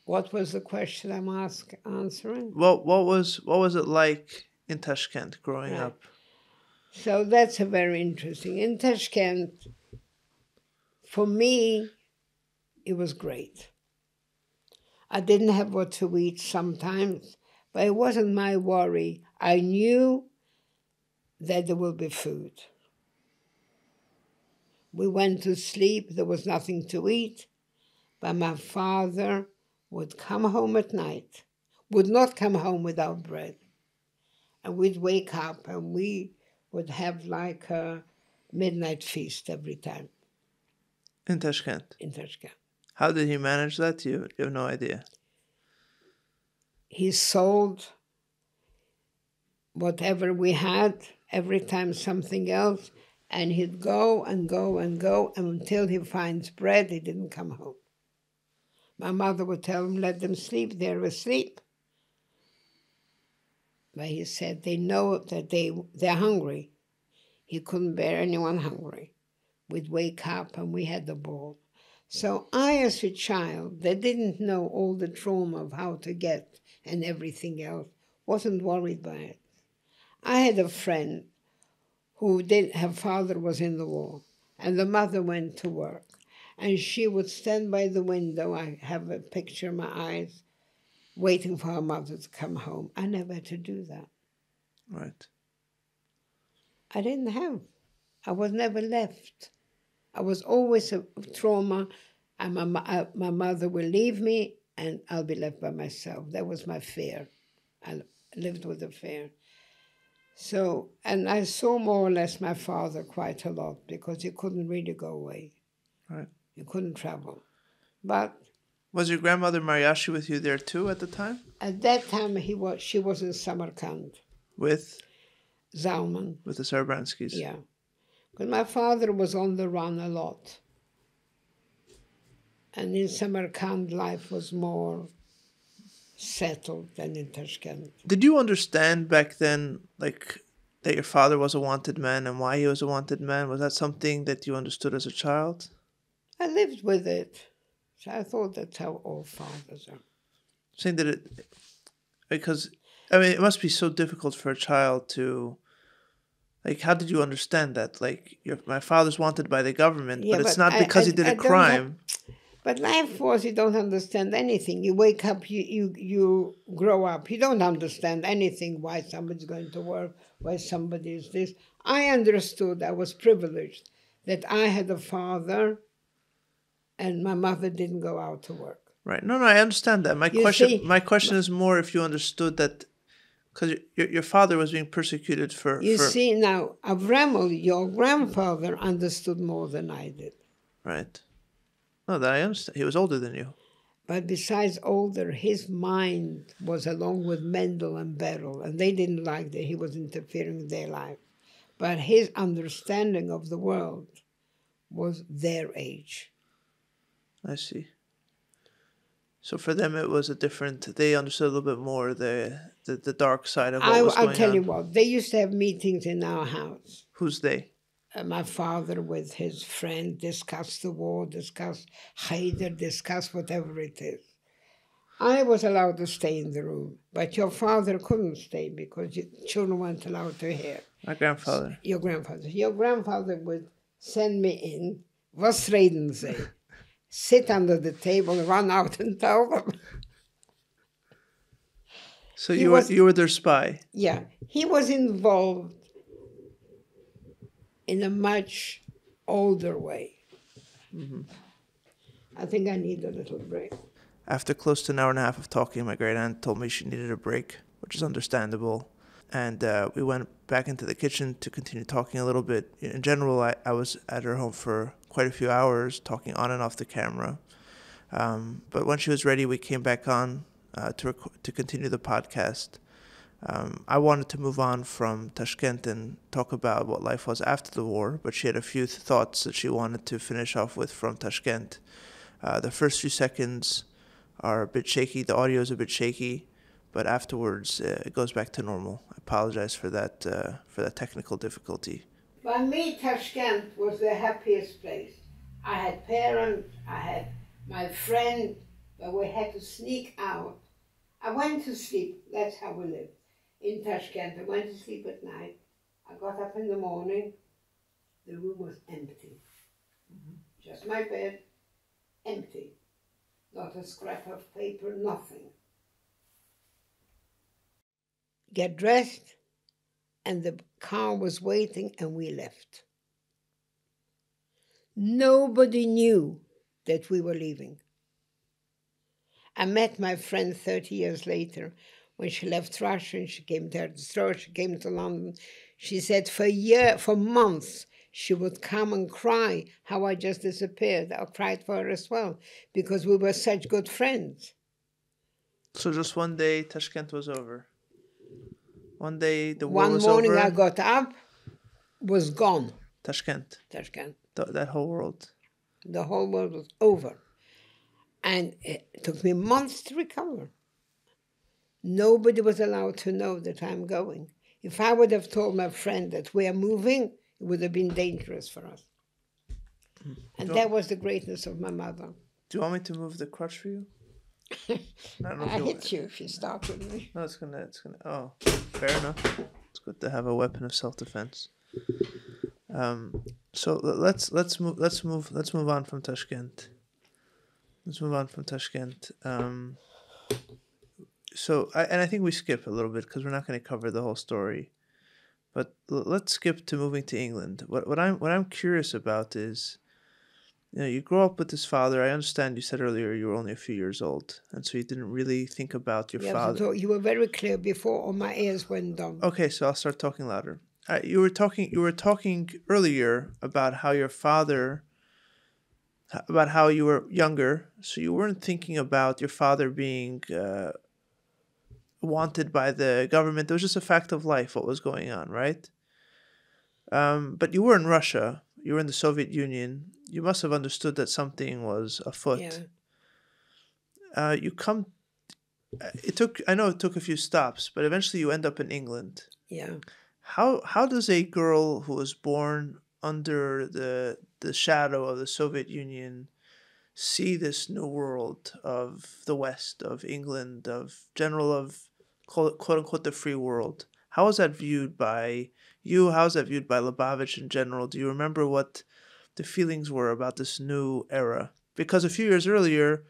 what was the question I'm answering? What was it like in Tashkent growing up? So that's a very interesting. In Tashkent, for me, it was great. I didn't have what to eat sometimes, but it wasn't my worry. I knew that there will be food. We went to sleep, there was nothing to eat, but my father would come home at night, would not come home without bread. And we'd wake up and we would have like a midnight feast every time. In Tashkent? In Tashkent. How did he manage that? You have no idea. He sold whatever we had, every time something else, and he'd go and go and go, and until he finds bread, he didn't come home. My mother would tell him, let them sleep, they're asleep. But he said they know that they're hungry. He couldn't bear anyone hungry. We'd wake up and we had the ball. So I, as a child, that didn't know all the trauma of how to get and everything else, wasn't worried by it. I had a friend who her father was in the war, and the mother went to work. And she would stand by the window, I have a picture in my eyes, waiting for her mother to come home. I never had to do that. Right. I didn't have. I was never left. I was always a trauma, and my mother will leave me, and I'll be left by myself. That was my fear. I lived with a fear. So, and I saw more or less my father quite a lot because he couldn't really go away. Right. He couldn't travel. But was your grandmother Mariashi with you there too at the time? At that time, she was in Samarkand. With? Zalman. With the Sarabranskis. Yeah. Because my father was on the run a lot. And in Samarkand, life was more settled than in Tashkent. Did you understand back then, like, that your father was a wanted man and why he was a wanted man? Was that something that you understood as a child? I lived with it. So I thought that's how all fathers are. Saying that it... Because, I mean, it must be so difficult for a child to... Like, how did you understand that? Like, my father's wanted by the government, yeah, but it's not because he did a crime. But life was, you don't understand anything. You wake up, you grow up. You don't understand anything, why somebody's going to work, why somebody is this. I understood, I was privileged, that I had a father and my mother didn't go out to work. Right. No, I understand that. My question is more if you understood that, because your father was being persecuted for... see, now, Avramel, your grandfather, understood more than I did. Right. No, that I understand. He was older than you. But besides older, his mind was along with Mendel and Berel, and they didn't like that he was interfering in their life. But his understanding of the world was their age. I see. So for them it was a different... They understood a little bit more the dark side of what was going on. I'll tell you what, they used to have meetings in our house. Who's they? My father with his friend discussed the war, discussed Haider, discussed whatever it is. I was allowed to stay in the room, but your father couldn't stay because children weren't allowed to hear. My grandfather. Your grandfather. Your grandfather would send me in, was reden Sie? Sit under the table, run out and tell them. So you were their spy? Yeah. He was involved in a much older way. Mm-hmm. I think I need a little break. After close to an hour and a half of talking, my great aunt told me she needed a break, which is understandable. And we went back into the kitchen to continue talking a little bit. In general, I was at her home for quite a few hours, talking on and off the camera. But when she was ready, we came back on to continue the podcast. I wanted to move on from Tashkent and talk about what life was after the war, but she had a few thoughts that she wanted to finish off with from Tashkent. The first few seconds are a bit shaky. The audio is a bit shaky, but afterwards it goes back to normal. I apologize for that technical difficulty. For me, Tashkent was the happiest place. I had parents, I had my friend, but we had to sneak out. I went to sleep, that's how we lived. In Tashkent, I went to sleep at night. I got up in the morning, the room was empty. Just my bed, empty. Not a scrap of paper, nothing. Get dressed, and the car was waiting, and we left. Nobody knew that we were leaving. I met my friend 30 years later when she left Russia and she came to the store, she came to London. She said for months, she would come and cry how I just disappeared. I cried for her as well, because we were such good friends. So just one day, Tashkent was over. One day, the war was over. One morning I got up, was gone. Tashkent. That whole world. The whole world was over. And it took me months to recover. Nobody was allowed to know that I'm going. If I would have told my friend that we are moving, it would have been dangerous for us. And that was the greatness of my mother. Do you want me to move the crutch for you? I hit you if you start with me. No, it's gonna. Oh, fair enough. It's good to have a weapon of self-defense. So let's move on from Tashkent. I think we skip a little bit because we're not going to cover the whole story. But let's skip to moving to England. What I'm curious about is, you grow up with this father. I understand you said earlier you were only a few years old, and so you didn't really think about your father. So you were very clear before all my ears went down. Okay, so I'll start talking louder. You were talking earlier about how your father, about how you were younger, so you weren't thinking about your father being wanted by the government. It was just a fact of life, what was going on, right? But you were in Russia. You were in the Soviet Union. You must have understood that something was afoot. Yeah. I know it took a few stops, but eventually you end up in England. Yeah. How does a girl who was born under the shadow of the Soviet Union see this new world of the West, of England, of quote unquote the free world? How is that viewed by you? How is that viewed by Lubavitch in general? Do you remember what the feelings were about this new era? Because a few years earlier,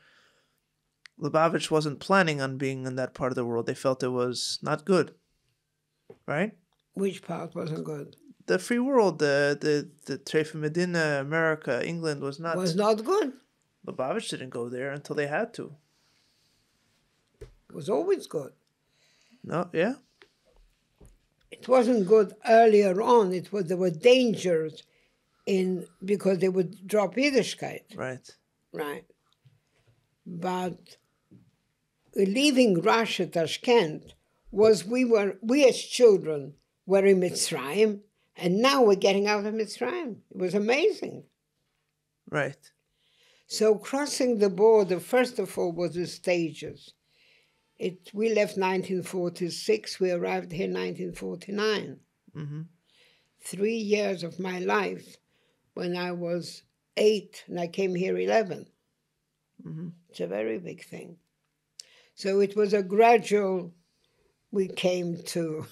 Lubavitch wasn't planning on being in that part of the world. They felt it was not good, right? Which part wasn't good? The free world, the Trefa Medina, America, England was not good. Lubavitch didn't go there until they had to. It was always good. No, yeah. It wasn't good earlier on. There were dangers because they would drop Yiddishkeit. Right. But leaving Russia, Tashkent, was we as children were in Mitzrayim, and now we're getting out of Mitzrayim. It was amazing. Right. So crossing the border, first of all, was the stages. We left 1946, we arrived here 1949. Mm-hmm. 3 years of my life when I was 8 and I came here 11. Mm-hmm. It's a very big thing. So it was a gradual, we came to,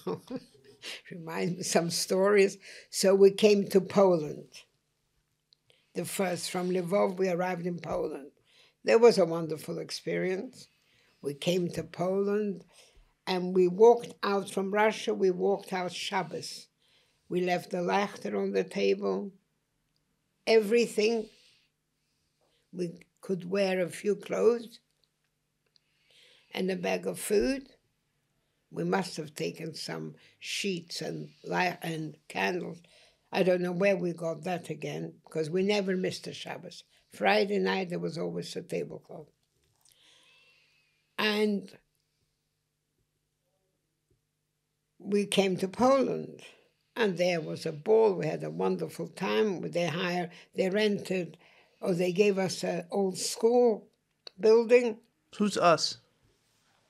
remind me some stories. So we came to Poland. The first, from Lvov, we arrived in Poland. That was a wonderful experience. We came to Poland and we walked out from Russia, we walked out Shabbos. We left the Lachter on the table everything. We could wear a few clothes and a bag of food. We must have taken some sheets and candles. I don't know where we got that again, because we never missed a Shabbos. Friday night, there was always a tablecloth. And we came to Poland, and there was a ball. We had a wonderful time. They rented, or they gave us an old school building. Who's us?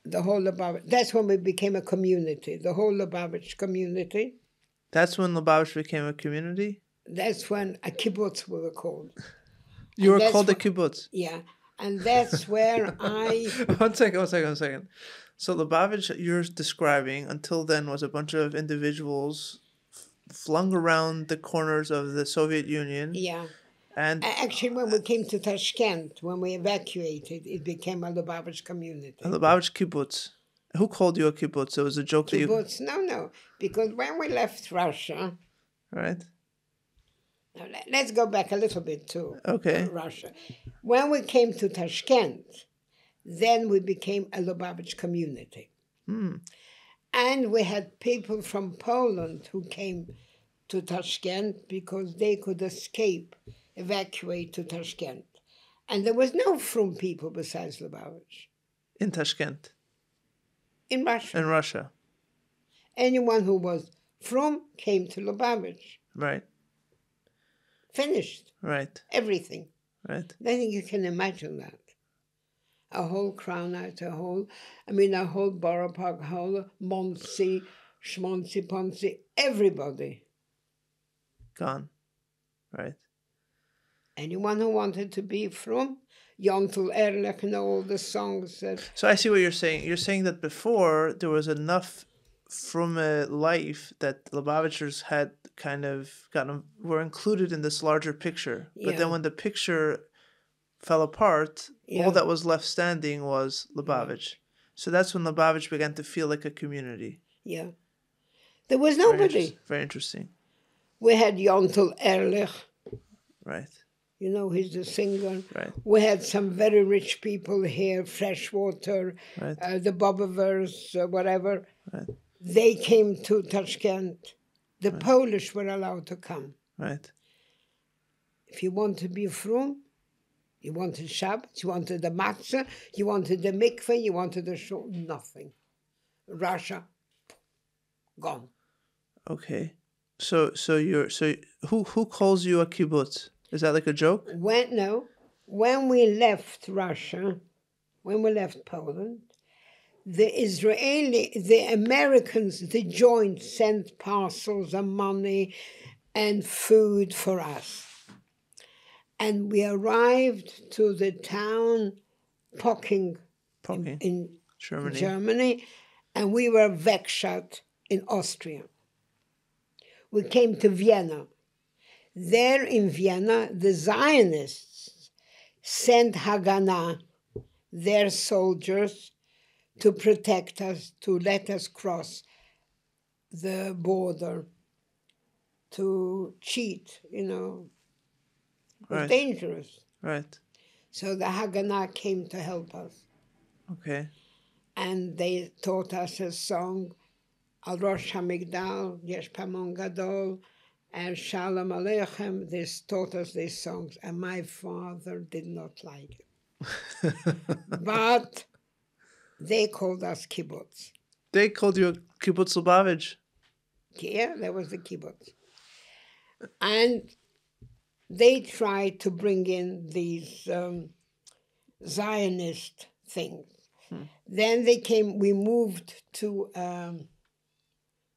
The whole Lubavitch. That's when we became a community, the whole Lubavitch community. That's when Lubavitch became a community? That's when a kibbutz we were called. You were called a kibbutz? Yeah. And that's where I... One second. So Lubavitch, you're describing, until then, was a bunch of individuals flung around the corners of the Soviet Union. Yeah. And actually, when we came to Tashkent, when we evacuated, it became a Lubavitch community. A Lubavitch kibbutz. Who called you a kibbutz? It was a joke kibbutz? No. Because when we left Russia... Right. Now, let's go back a little bit to Russia. When we came to Tashkent, then we became a Lubavitch community. And we had people from Poland who came to Tashkent because they could evacuate to Tashkent. And there was no Frum people besides Lubavitch. In Tashkent? In Russia. In Russia. Anyone who was Frum came to Lubavitch. Right. Finished. Right. Everything. Right. I think you can imagine that. A whole Crownite, a whole Borough Park, a whole Monsey, Schmonzi, Ponzi, everybody. Gone. Right. Anyone who wanted to be from Yontel Erlich and all the songs. So I see what you're saying. You're saying that before there was enough from a life that Lubavitchers had kind of were included in this larger picture. Yeah. But then when the picture fell apart, all that was left standing was Lubavitch. So that's when Lubavitch began to feel like a community. Yeah. There was nobody. Very interesting. We had Yontel Erlich. Right. You know, he's the singer. Right. We had some very rich people here, Freshwater, right. The Bobovers, whatever. Right. They came to Tashkent. The Polish were allowed to come. Right. If you want to be frum, you wanted Shabbat, you wanted the matzah, you wanted the mikveh, you wanted the shul, nothing. Russia, gone. Okay. So who calls you a kibbutz? Is that like a joke? When we left Russia, when we left Poland, the Americans, the joint sent parcels and money and food for us. And we arrived to the town Pocking. In Germany, and we were Wegstadt in Austria. We came to Vienna. There in Vienna, the Zionists sent Haganah, their soldiers, to protect us, to let us cross the border, to cheat, you know. It was dangerous. Right. So the Haganah came to help us. Okay. And they taught us a song, Al Rosh HaMigdal, Yesh Pamon Gadol, and Shalom Aleichem. They taught us these songs, and my father did not like it. But they called us kibbutz. They called you a kibbutz Lubavitch? Yeah, that was the kibbutz. And they tried to bring in these Zionist things. Then we moved to,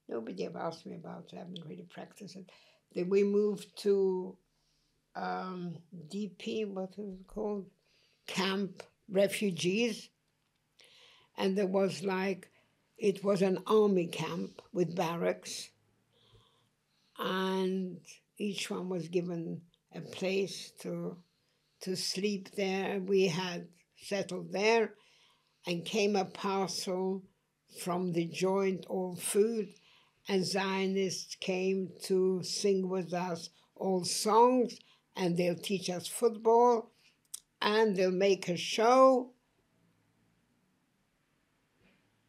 nobody ever asked me about it, I haven't really practiced it. Then we moved to DP, what is it called? Camp Refugees. And there was it was an army camp with barracks. And each one was given a place to sleep there. We had settled there, and came a parcel from the joint, all food, and Zionists came to sing with us all songs and they'll teach us football, and they'll make a show.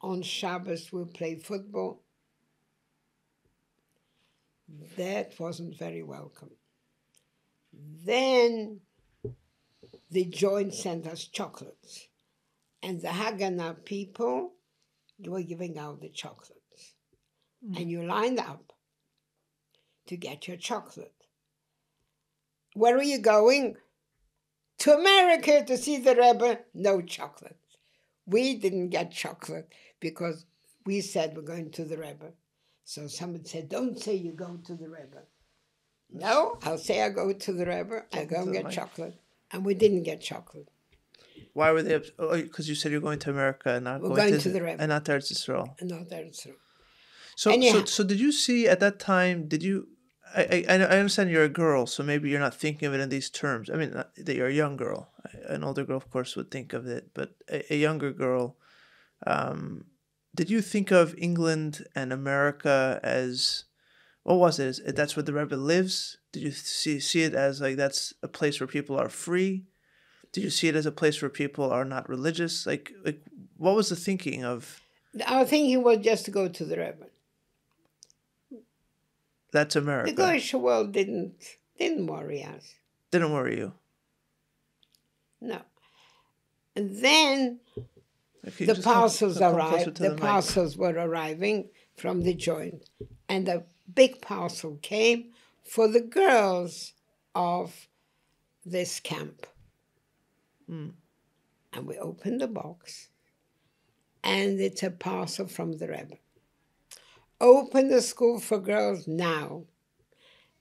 On Shabbos, we'll play football. That wasn't very welcome. Then the joint sent us chocolates. And the Haganah people were giving out the chocolates. And you lined up to get your chocolate. Where are you going? To America to see the Rebbe. No chocolate. We didn't get chocolate because we said we're going to the Rebbe. So someone said, don't say you go to the Rebbe. No, I'll say I go to the Rebbe. I go and get chocolate. And we didn't get chocolate. Why were they? Because you said you're going to America and not going to the Rebbe. And not to Eretz Yisrael. And not Eretz Yisrael. So did you see at that time, I understand you're a girl, so maybe you're not thinking of it in these terms. I mean, that you're a young girl. An older girl, of course, would think of it. But a younger girl, did you think of England and America as, what was it? That's where the Rebbe lives? Did you see it as like that's a place where people are free? Did you see it as a place where people are not religious? Like what was the thinking of? Our thinking was just to go to the Rebbe. That's America. The Goyish world didn't worry us. Didn't worry you? No. And then the parcels arrived. The parcels were arriving from the joint. And a big parcel came for the girls of this camp. And we opened the box. And it's a parcel from the Rebbe. Open the school for girls now.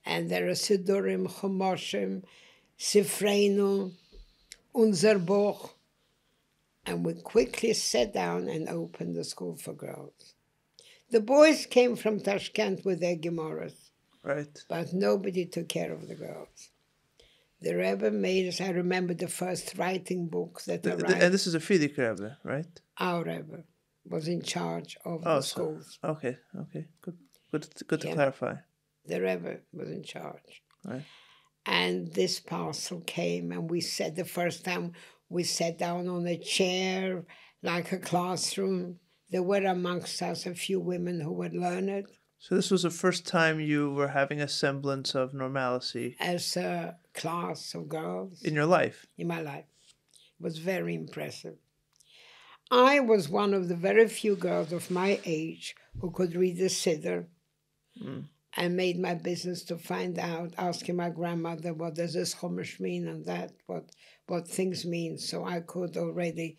And there are Sidurim, Chomoshim, Sifreinu, Unser Buch. And we quickly sat down and opened the school for girls. The boys came from Tashkent with their Gemaras. Right. But nobody took care of the girls. The Rebbe made us, I remember the first writing book that arrived. And this is a Frierdiker Rebbe, right? Our Rebbe was in charge of the schools. Okay. Good to clarify. The Rebbe was in charge. Right. And this parcel came, and we said the first time we sat down on a chair like a classroom. There were amongst us a few women who were learned. So this was the first time you were having a semblance of normalcy. As a class of girls. In your life? In my life. It was very impressive. I was one of the very few girls of my age who could read the Siddur. I made my business to find out, asking my grandmother, what does this Chumash mean and that, what things mean. So I could already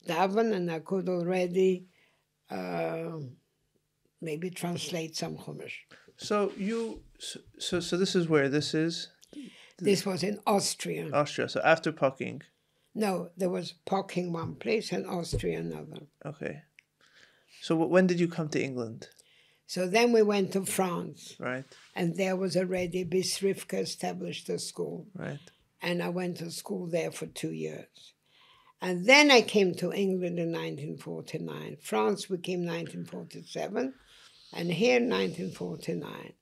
daven and I could already maybe translate some Chumash. So this is where this is? This was in Austria. Austria, so after Poking. No, there was Poking one place and Austria another. Okay. So when did you come to England? So then we went to France. Right. And there was already Bisrivka established a school. Right. And I went to school there for 2 years. And then I came to England in 1949. France, we came 1947. And here, 1949.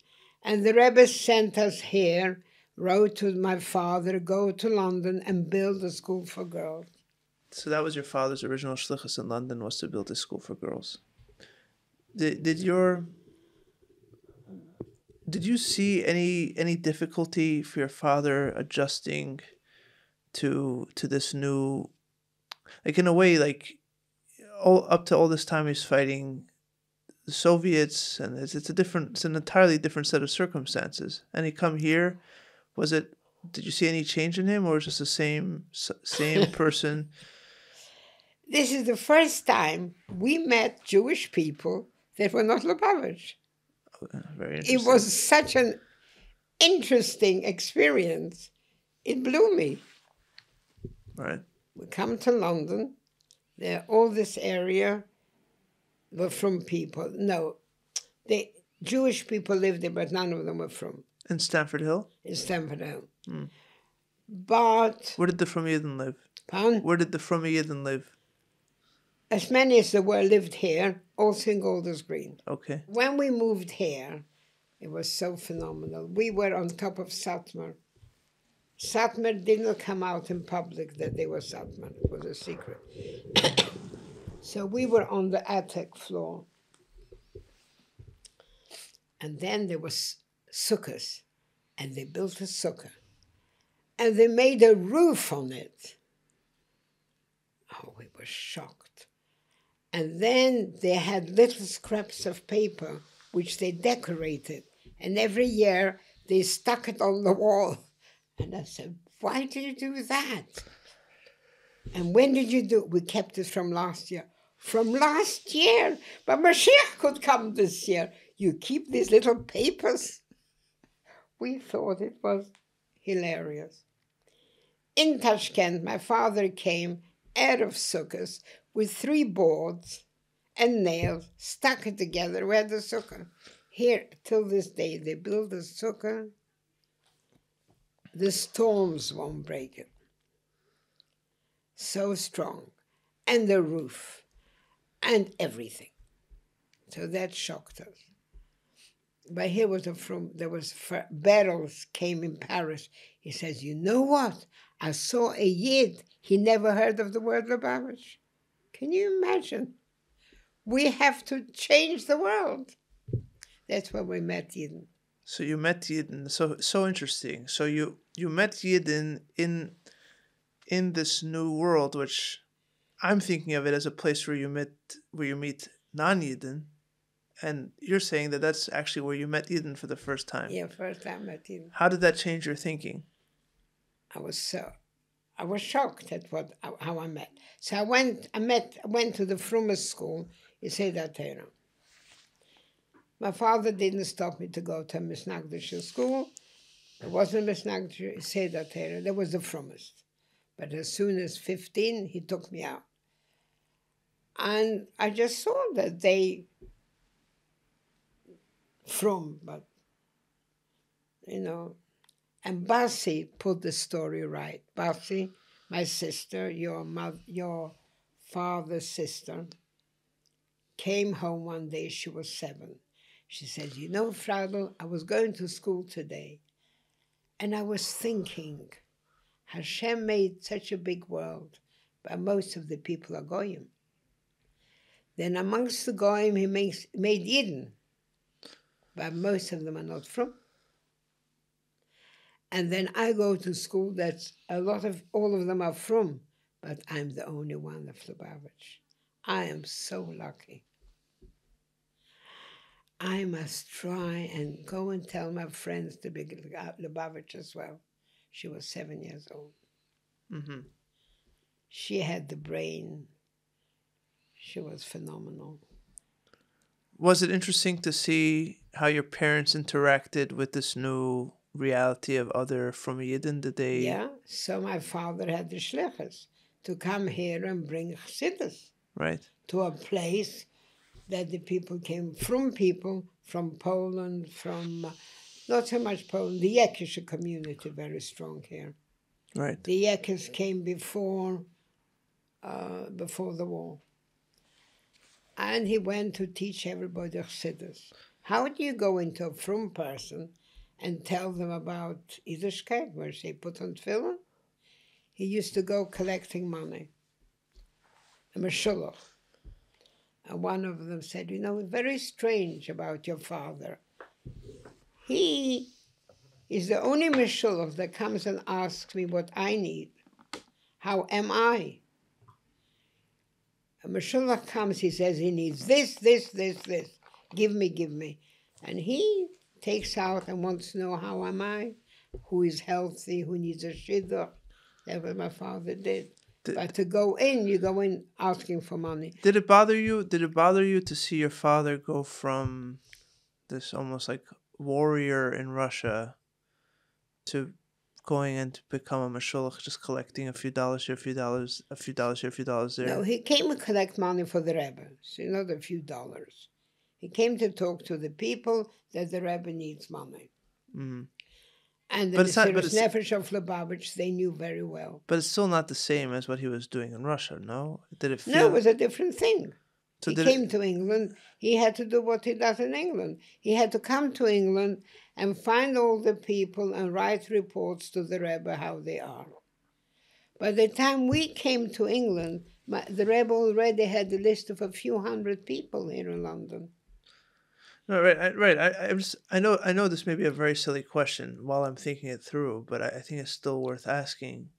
And the Rebbe sent us here, wrote to my father, go to London and build a school for girls. So that was your father's original Shlichus in London, was to build a school for girls. Did you see any difficulty for your father adjusting to this new, like in a way, like up to all this time he's fighting the Soviets, and it's an entirely different set of circumstances. And he come here, did you see any change in him, or was it just the same person? This is the first time we met Jewish people that were not Lubavitch. Very interesting. It was such an interesting experience. It blew me. Right. We come to London. All this area were from people. No, the Jewish people lived there, but none of them were from. In Stamford Hill? In Stamford Hill. But... Where did the From Yidden live? Pardon? Where did the From Yidden live? As many as there were lived here, also in Golda's Green. Okay. When we moved here, it was so phenomenal. We were on top of Satmar. Satmar didn't come out in public that they were Satmar. It was a secret. So we were on the attic floor. And then there was sukkahs. And they built a sukkah. And they made a roof on it. Oh, we were shocked. And then they had little scraps of paper which they decorated. And every year they stuck it on the wall. And I said, why do you do that? And when did you do it? We kept it from last year. From last year? But Mashiach could come this year. You keep these little papers? We thought it was hilarious. In Tashkent, my father came out of sukkahs with 3 boards and nails, stuck it together. We had the sukkah. Here, till this day, they build a sukkah. The storms won't break it. So strong. And the roof. And everything. So that shocked us. But here was Fradels came in Paris. He says, you know what? I saw a Yid. He never heard of the word Lubavitch. Can you imagine? We have to change the world. That's where we met Yidden. So you met Yidden. So interesting. So you met Yidden in this new world, which I'm thinking of it as a place where you meet non-Yidden. And you're saying that that's actually where you met Yidden for the first time. Yeah, first time I met Yidden. How did that change your thinking? I was shocked at how I met. So I went to the Frumas school in Sedatera. My father didn't stop me to go to a Misnagdish school. It wasn't a Misnagdish, Sedatera. There was the Frumas. But as soon as 15, he took me out. And I just saw that they but, and Basi put the story right. Basi, my sister, your father's sister, came home one day, she was 7. She said, Fradel, I was going to school today, and I was thinking, Hashem made such a big world, but most of the people are Goyim. Then amongst the Goyim, he made Yidden, but most of them are not from. And then I go to school that's all of them are from, but I'm the only one of Lubavitch. I am so lucky. I must try and go and tell my friends to be Lubavitch as well. She was 7 years old. Mm-hmm. She had the brain. She was phenomenal. Was it interesting to see how your parents interacted with this new reality of other from Yidden? Did they? Yeah, so my father had the Shlichus to come here and bring Chossidus. Right. To a place that the people came from Poland, from not so much Poland, the Yekische community, very strong here. Right. The Yekis came before the war. And he went to teach everybody Chossidus. How do you go into a frum person and tell them about Yiddishkeit, where they put on tefillin? He used to go collecting money. A meshulach. And one of them said, very strange about your father. He is the only meshulach that comes and asks me what I need. How am I? A meshulach comes, he says he needs this. Give me. And he takes out and wants to know how am I, who is healthy, who needs a shidduch. That's what my father did. But to go in, you go in asking for money. Did it bother you? Did it bother you to see your father go from this almost like warrior in Russia to going in to become a mashulach, just collecting a few dollars here, a few dollars here, a few dollars there? No, he came to collect money for the Rebbe, so not a few dollars. He came to talk to the people that the Rebbe needs money. Mm-hmm. And the Mesiras Nefesh of Lubavitch, they knew very well. But it's still not the same as what he was doing in Russia, no? Did it feel... No, it was a different thing. So He came to England. He had to do what he does in England. He had to come to England and find all the people and write reports to the Rebbe how they are. By the time we came to England, the Rebbe already had a list of a few hundred people here in London. No, right. I know this may be a very silly question while I'm thinking it through, but I think it's still worth asking.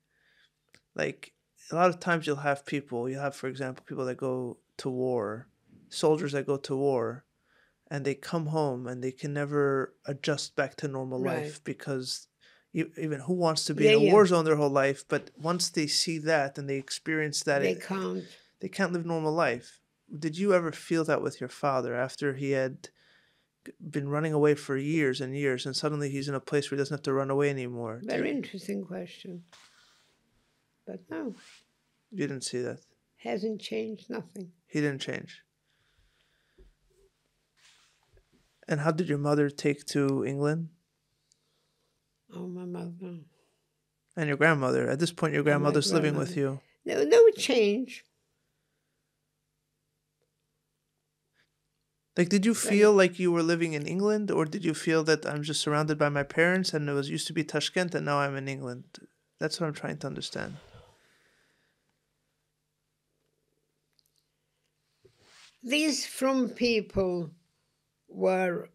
Like, a lot of times you'll have, for example, people that go to war, soldiers that go to war, and they come home and they can never adjust back to normal life because even who wants to be in a war zone their whole life, but once they see that and they experience that, they can't live normal life. Did you ever feel that with your father after he had been running away for years and years, and suddenly he's in a place where he doesn't have to run away anymore? Very interesting question. But no. You didn't see that? Hasn't changed, nothing. He didn't change. And how did your mother take to England? Oh, my mother. And your grandmother. At this point, your grandmother's living with you. No change. Like, did you feel like you were living in England, or did you feel that I'm just surrounded by my parents and it was used to be Tashkent and now I'm in England? That's what I'm trying to understand. These from people were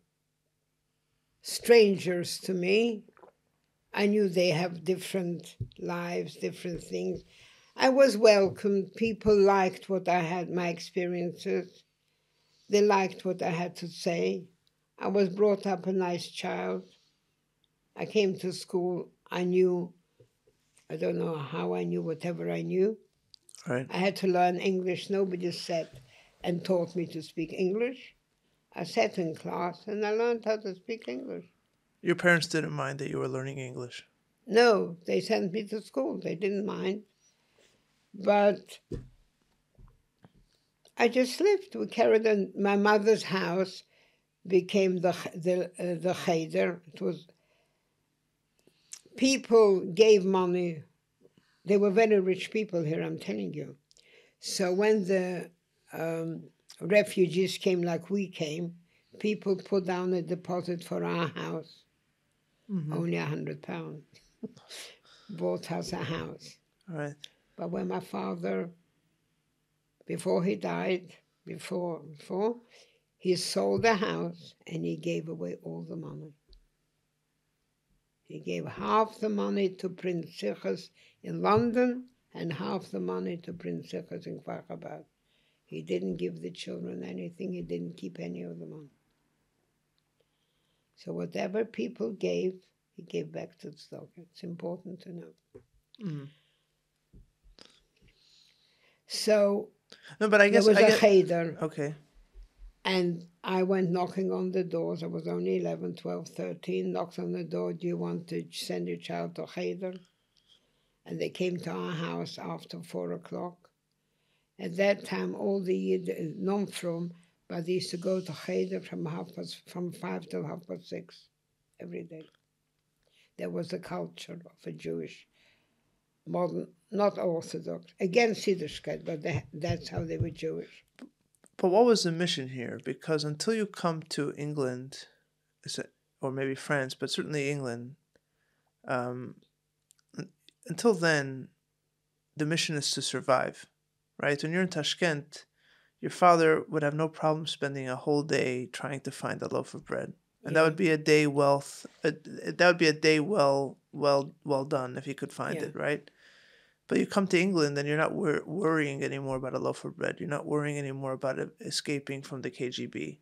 strangers to me. I knew they have different lives, different things. I was welcomed. People liked what I had, my experiences. They liked what I had to say. I was brought up a nice child. I came to school. I knew, I don't know how I knew whatever I knew. Right. I had to learn English. Nobody sat and taught me to speak English. I sat in class and I learned how to speak English. Your parents didn't mind that you were learning English? No, they sent me to school. They didn't mind. But I just lived. We carried on. My mother's house became the cheder. It was, people gave money. They were very rich people here, I'm telling you. So when the refugees came like we came, people put down a deposit for our house. Mm-hmm. Only £100. Bought us a house. Right. But when my father, before he died, before he sold the house and he gave away all the money. He gave half the money to Prince Shlichus in London and half the money to Prince Shlichus in Kfar Chabad. He didn't give the children anything. He didn't keep any of the money. So whatever people gave, he gave back to the stock. It's important to know. Mm. So no, but I guess there was a cheder. Okay. And I went knocking on the doors. I was only 11, 12, 13. Knocked on the door. Do you want to send your child to cheder? And they came to our house after 4 o'clock. At that time, all the non-from, but they used to go to cheder from 5 till 6:30 every day. There was a culture of a Jewish, modern, not Orthodox, against Yiddishkeit, but that's how they were Jewish. But what was the mission here? Because until you come to England, or maybe France, but certainly England, until then, the mission is to survive, right? When you're in Tashkent, your father would have no problem spending a whole day trying to find a loaf of bread. And that would be a day well done if he could find it, right? But you come to England and you're not worrying anymore about a loaf of bread. You're not worrying anymore about escaping from the KGB.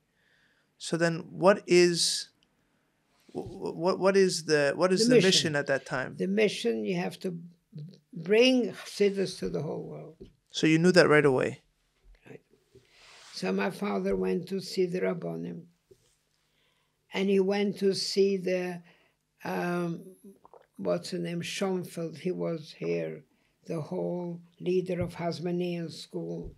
So then, what is the mission at that time? The mission, you have to bring Chassidus to the whole world. So you knew that right away. Right. So my father went to see the Rabbonim. And he went to see the, what's the name, Schomfeld. He was here, the whole leader of Hasmonean school.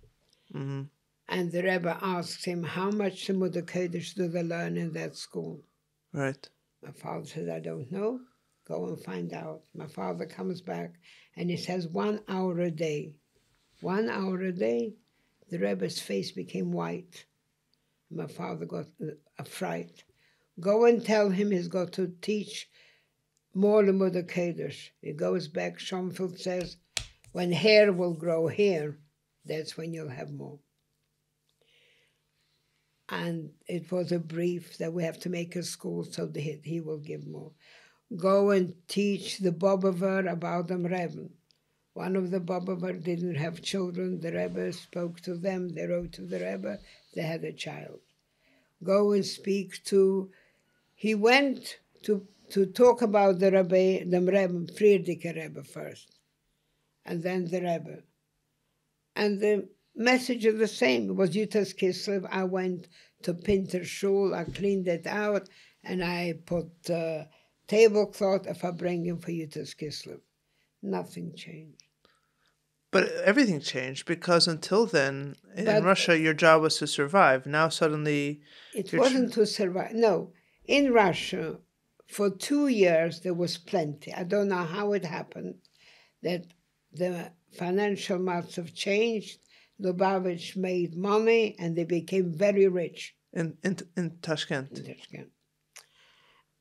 Mm-hmm. And the Rebbe asked him, how much Limud HaKodesh do they learn in that school? Right. My father said, I don't know. Go and find out. My father comes back and he says 1 hour a day. 1 hour a day? The Rebbe's face became white. My father got a fright. Go and tell him he's got to teach more Limud Kodesh. He goes back, Schomfeld says, when hair will grow here, that's when you'll have more. And it was a brief that we have to make a school so that he will give more. Go and teach the Bobover about the Rebbe. One of the Bobover didn't have children. The Rebbe spoke to them. They wrote to the Rebbe. They had a child. Go and speak to... He went to talk about the Rebbe, Friedrich Rebbe first, and then the Rebbe. And the message is the same. It was Yutas Kislev. I went to Pinter Shul. I cleaned it out, and I put tablecloth if I bring him for Yutas Kislev. Nothing changed. But everything changed because until then, in Russia, your job was to survive. Now suddenly... It wasn't to survive. No. In Russia, for 2 years, there was plenty. I don't know how it happened that the financial markets have changed. Lubavitch made money, and they became very rich. In Tashkent. In Tashkent.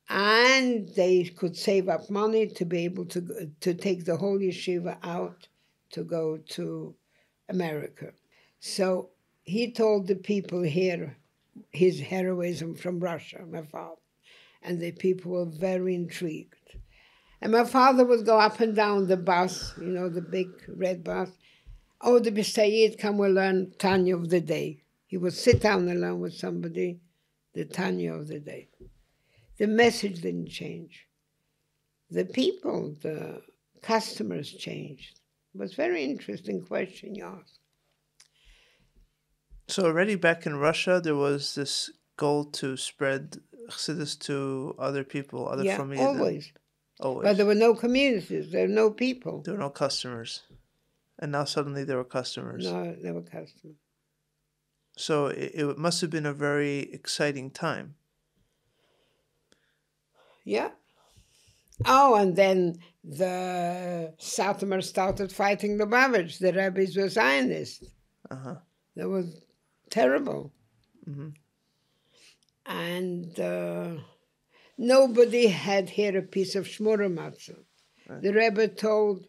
And they could save up money to be able to take the whole yeshiva out to go to America. So he told the people here his heroism from Russia, my father. And the people were very intrigued. And my father would go up and down the bus, you know, the big red bus. Oh, the B'Sayid, come, we'll learn Tanya of the day. He would sit down and learn with somebody the Tanya of the day. The message didn't change. The people, the customers changed. It was a very interesting question you asked. So already back in Russia, there was this goal to spread Chassidus to other people, other families. Always. Always. But there were no communities. There were no people. There were no customers. And now suddenly there were customers. No, there were customers. So it must have been a very exciting time. Yeah. Oh, and then the Satmar started fighting the Lubavitch. The rabbis were Zionists. Uh-huh. That was terrible. Mm-hmm. And nobody had here a piece of shmura matzah. Right. The Rebbe told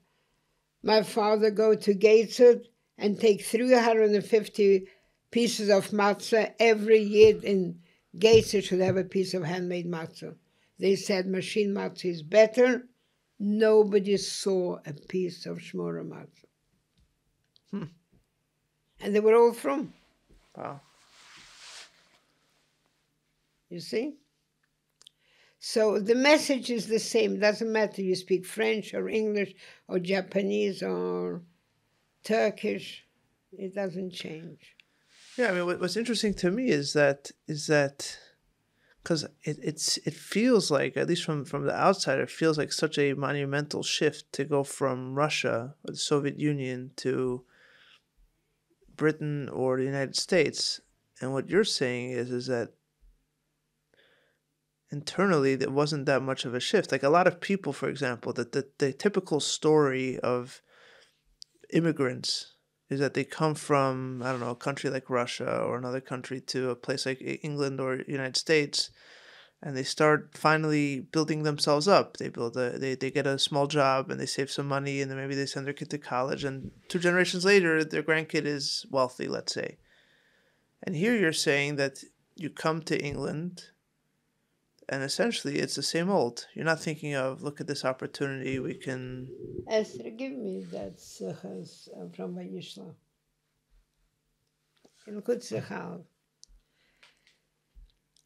my father, go to Gateshead and take 350 pieces of matzah. Every yid in Gateshead should have a piece of handmade matzah. They said machine matzah is better. Nobody saw a piece of shmura matzah. And they were all from. Wow. You see? So the message is the same. It doesn't matter you speak French or English or Japanese or Turkish. It doesn't change. Yeah, I mean, what's interesting to me is that because it feels like, at least from the outside, it feels like such a monumental shift to go from Russia or the Soviet Union to Britain or the United States. And what you're saying is that internally there wasn't that much of a shift. Like a lot of people, for example, the typical story of immigrants is that they come from, I don't know, a country like Russia or another country to a place like England or United States, and they start finally building themselves up. They get a small job and they save some money, and then maybe they send their kid to college, and 2 generations later their grandkid is wealthy, let's say. And here you're saying that you come to England and essentially it's the same old. You're not thinking of, look at this opportunity, we can... Esther, give me that from Vayishla.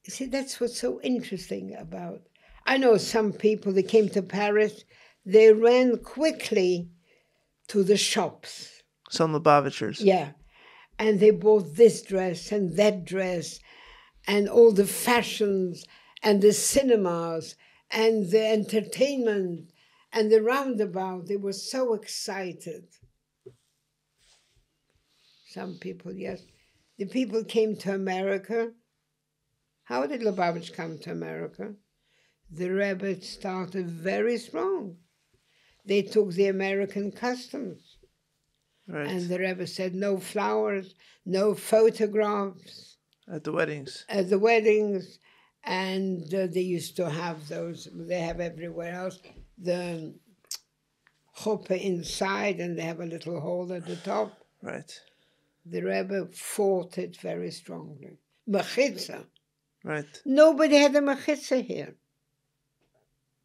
You see, that's what's so interesting about... I know some people, they came to Paris, they ran quickly to the shops. Some Lubavitchers. Yeah. And they bought this dress and that dress and all the fashions and the cinemas and the entertainment and the roundabout. They were so excited. Some people, yes. The people came to America. How did Lubavitch come to America? The Rebbe started very strong. They took the American customs. Right. And the Rebbe said, no flowers, no photographs. At the weddings. At the weddings. And they used to have those, they have everywhere else, the chuppah inside, and they have a little hole at the top. Right. The Rebbe fought it very strongly. Mechitza. Right. Nobody had a mechitza here.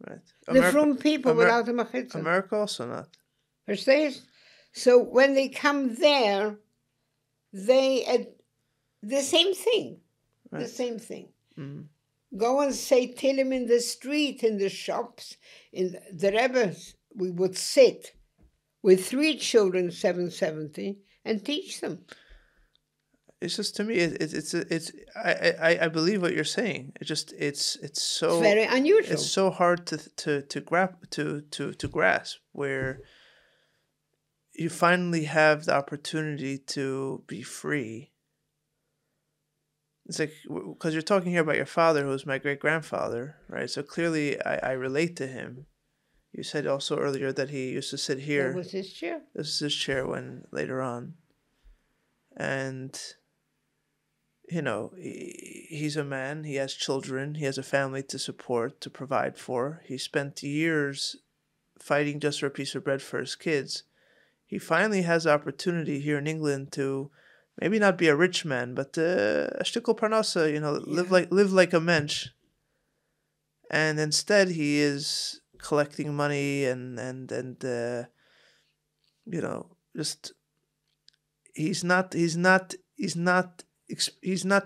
Right. The from people without a mechitza. America also not. Verstehst? So when they come there, they the same thing. Right. The same thing. Mm. Go and say Tillim in the street, in the shops, in the Rebbe's. We would sit with 3 children, 770, and teach them. It's just, to me, I believe what you're saying. It's so, It's very unusual. It's so hard to grasp, where you finally have the opportunity to be free. It's like, because you're talking here about your father, who was my great-grandfather, right? So clearly I relate to him. You said also earlier that he used to sit here. That was his chair. This is his chair when later on. And, you know, he's a man, he has children, he has a family to support, to provide for. He spent years fighting just for a piece of bread for his kids. He finally has the opportunity here in England to maybe not be a rich man, but a shtickle parnasa, you know, live like a mensch. And instead he is collecting money and you know, just he's not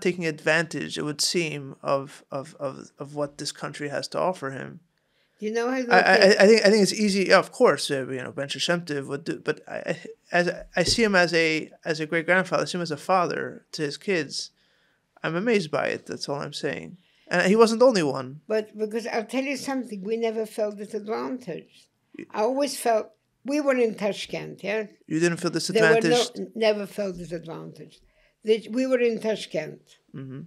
taking advantage, it would seem, of what this country has to offer him. You know, I think it's easy. Yeah, of course, you know, Shemtov would do, but I see him as a great grandfather. I see him as a father to his kids. I'm amazed by it. That's all I'm saying. And he wasn't the only one. But because I'll tell you something, we never felt disadvantaged. I always felt, we were in Tashkent, yeah? You didn't feel disadvantaged? Never felt disadvantaged. We were in Tashkent. Mm-hmm.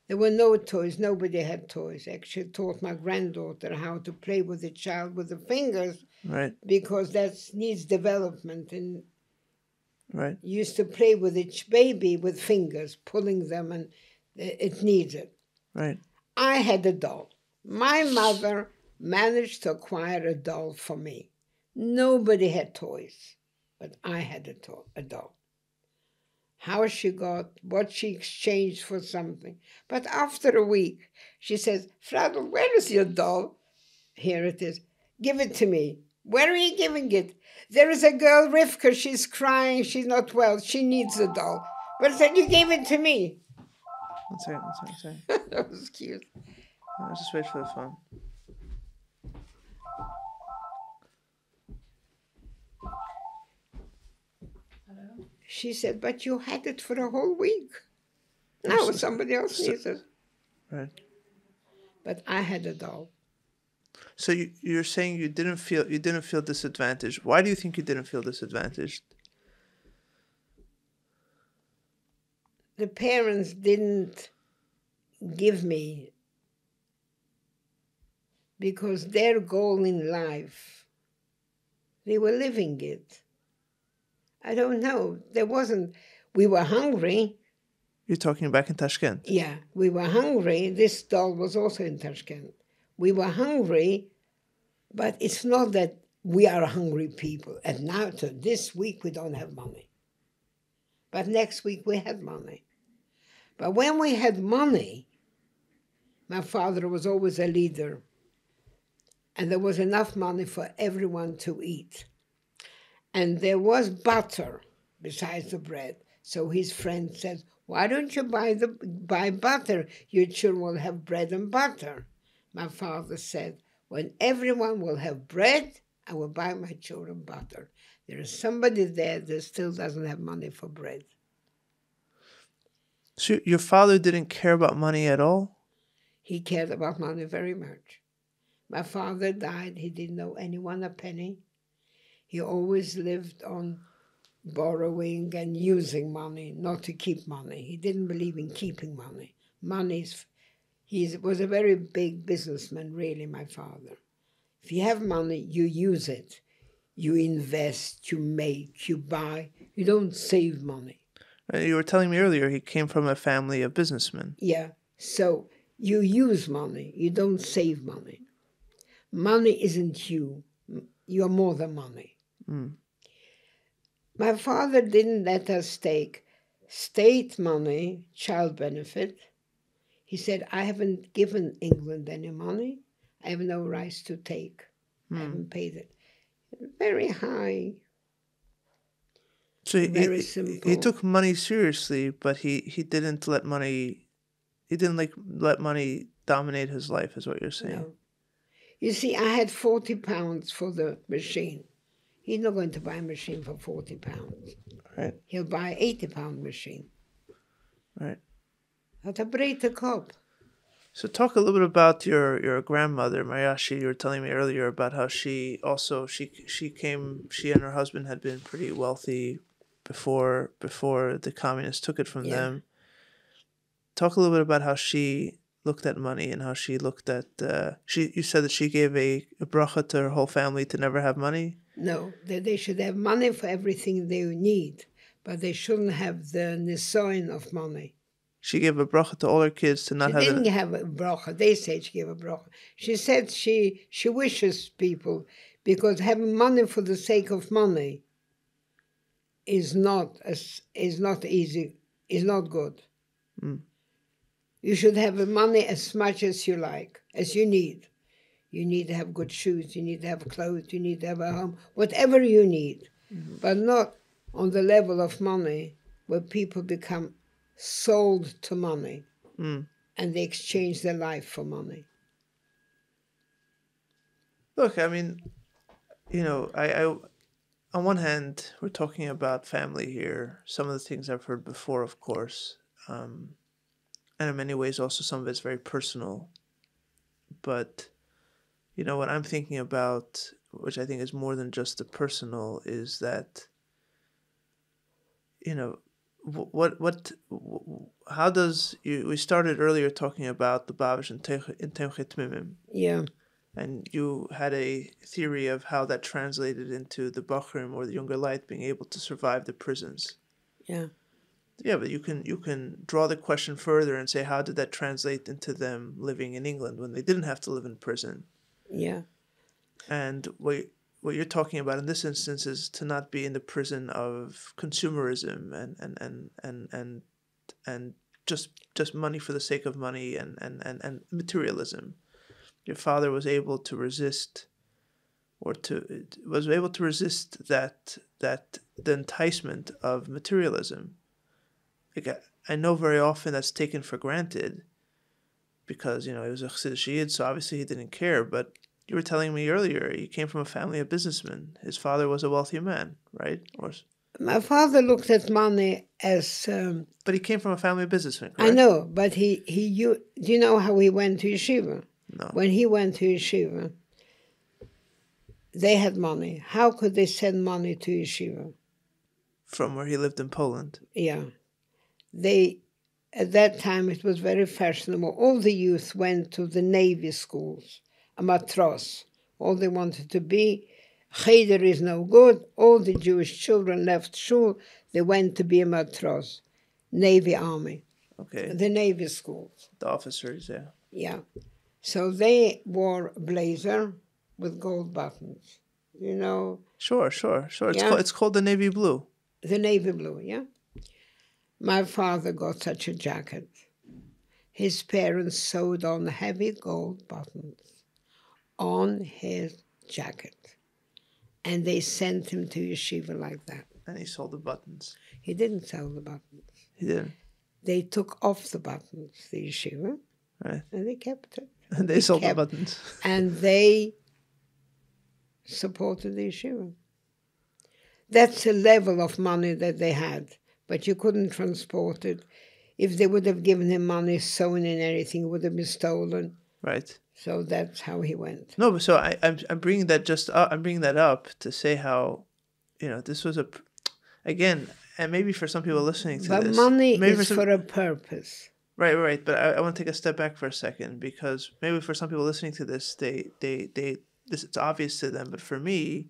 There were no toys. Nobody had toys. I actually taught my granddaughter how to play with the child with the fingers. Right. Because that needs development. And right. You used to play with each baby with fingers, pulling them, and it needs it. Right. I had a doll. My mother managed to acquire a doll for me. Nobody had toys, but I had a doll. How she got, what she exchanged for something. But after a week, she says, Fradel, where is your doll? Here it is. Give it to me. Where are you giving it? There is a girl, Rivka, she's crying, she's not well, she needs a doll. But I said, you gave it to me. One second. That was cute. I'll just wait for the phone. She said, but you had it for a whole week. Now somebody else needs it. Right. But I had a doll. So you're saying you didn't feel disadvantaged. Why do you think you didn't feel disadvantaged? The parents didn't give me, because their goal in life, they were living it. I don't know. We were hungry. You're talking back in Tashkent? Yeah, we were hungry. This doll was also in Tashkent. We were hungry, but it's not that we are hungry people. And now, so this week, we don't have money. But next week, we had money. But when we had money, my father was always a leader. And there was enough money for everyone to eat. And there was butter besides the bread. So his friend said, why don't you buy butter? Your children will have bread and butter. My father said, when everyone will have bread, I will buy my children butter. There is somebody there that still doesn't have money for bread. So your father didn't care about money at all? He cared about money very much. My father died. He didn't owe anyone a penny. He always lived on borrowing and using money, not to keep money. He didn't believe in keeping money. He was a very big businessman, really, my father. If you have money, you use it. You invest, you make, you buy. You don't save money. You were telling me earlier he came from a family of businessmen. Yeah. So you use money. You don't save money. Money isn't you. You're more than money. Mm. My father didn't let us take state money, child benefit. He said, I haven't given England any money. I have no rights to take. I haven't paid it. Very high. So Very simple. he took money seriously, but he didn't let money. He didn't let money dominate his life, is what you're saying. No. You see, I had 40 pounds for the machine. He's not going to buy a machine for 40 pounds. Right. He'll buy an 80-pound machine. Right. At a breite cup. So talk a little bit about your grandmother, Mayashi. You were telling me earlier about how she and her husband had been pretty wealthy before the communists took it from them. Talk a little bit about how she looked at money and how she looked at you said that she gave a bracha to her whole family to never have money? No, they should have money for everything they need, but they shouldn't have the nisoin of money. She gave a bracha to all her kids to not have. She didn't have a bracha. They said she gave a bracha. She said she wishes people, because having money for the sake of money is not easy. Is not good. Mm. You should have money as much as you like, as you need. You need to have good shoes. You need to have clothes. You need to have a home. Whatever you need, but not on the level of money where people become sold to money, and they exchange their life for money. Look, I mean, I on one hand, we're talking about family here. Some of the things I've heard before, of course, and in many ways also some of it's very personal. But, what I'm thinking about, which I think is more than just the personal, is that, how does we started earlier talking about Lubavitch and Temchet Mimim. Yeah. And you had a theory of how that translated into the Bachrim or the Younger Light being able to survive the prisons. Yeah. Yeah, but you can draw the question further and say, how did that translate into them living in England when they didn't have to live in prison? Yeah. And what you're talking about in this instance is to not be in the prison of consumerism and just money for the sake of money and materialism. Your father was able to resist that the enticement of materialism. Like, I know very often that's taken for granted because, he was a Chassidish Yid, so obviously he didn't care. But you were telling me earlier he came from a family of businessmen. His father was a wealthy man, right? My father looked at money as... but he came from a family of businessmen, correct? I know, but do you know how he went to yeshiva? No. When he went to yeshiva, they had money. How could they send money to yeshiva? From where he lived in Poland. Yeah. At that time, it was very fashionable. All the youth went to the Navy schools, a matros. All they wanted to be. Cheder is no good. All the Jewish children left shul. They went to be a matros, Navy Army. Okay. The Navy schools. The officers, yeah. Yeah. So they wore a blazer with gold buttons, Sure. It's called the navy blue. The navy blue, yeah. My father got such a jacket. His parents sewed on heavy gold buttons on his jacket. And they sent him to yeshiva like that. And he sold the buttons. He didn't sell the buttons. He didn't? They took off the buttons, the yeshiva, right, and they kept it. And they sold the buttons. And they supported the yeshiva. That's the level of money that they had, but you couldn't transport it. If they would have given him money sewn in anything, it would have been stolen. Right. So that's how he went. No, but so I'm bringing that I'm bringing that up to say how, this was again, and maybe for some people listening to this. But money is for a purpose. Right. But I want to take a step back for a second, because maybe for some people listening to this, it's obvious to them. But for me,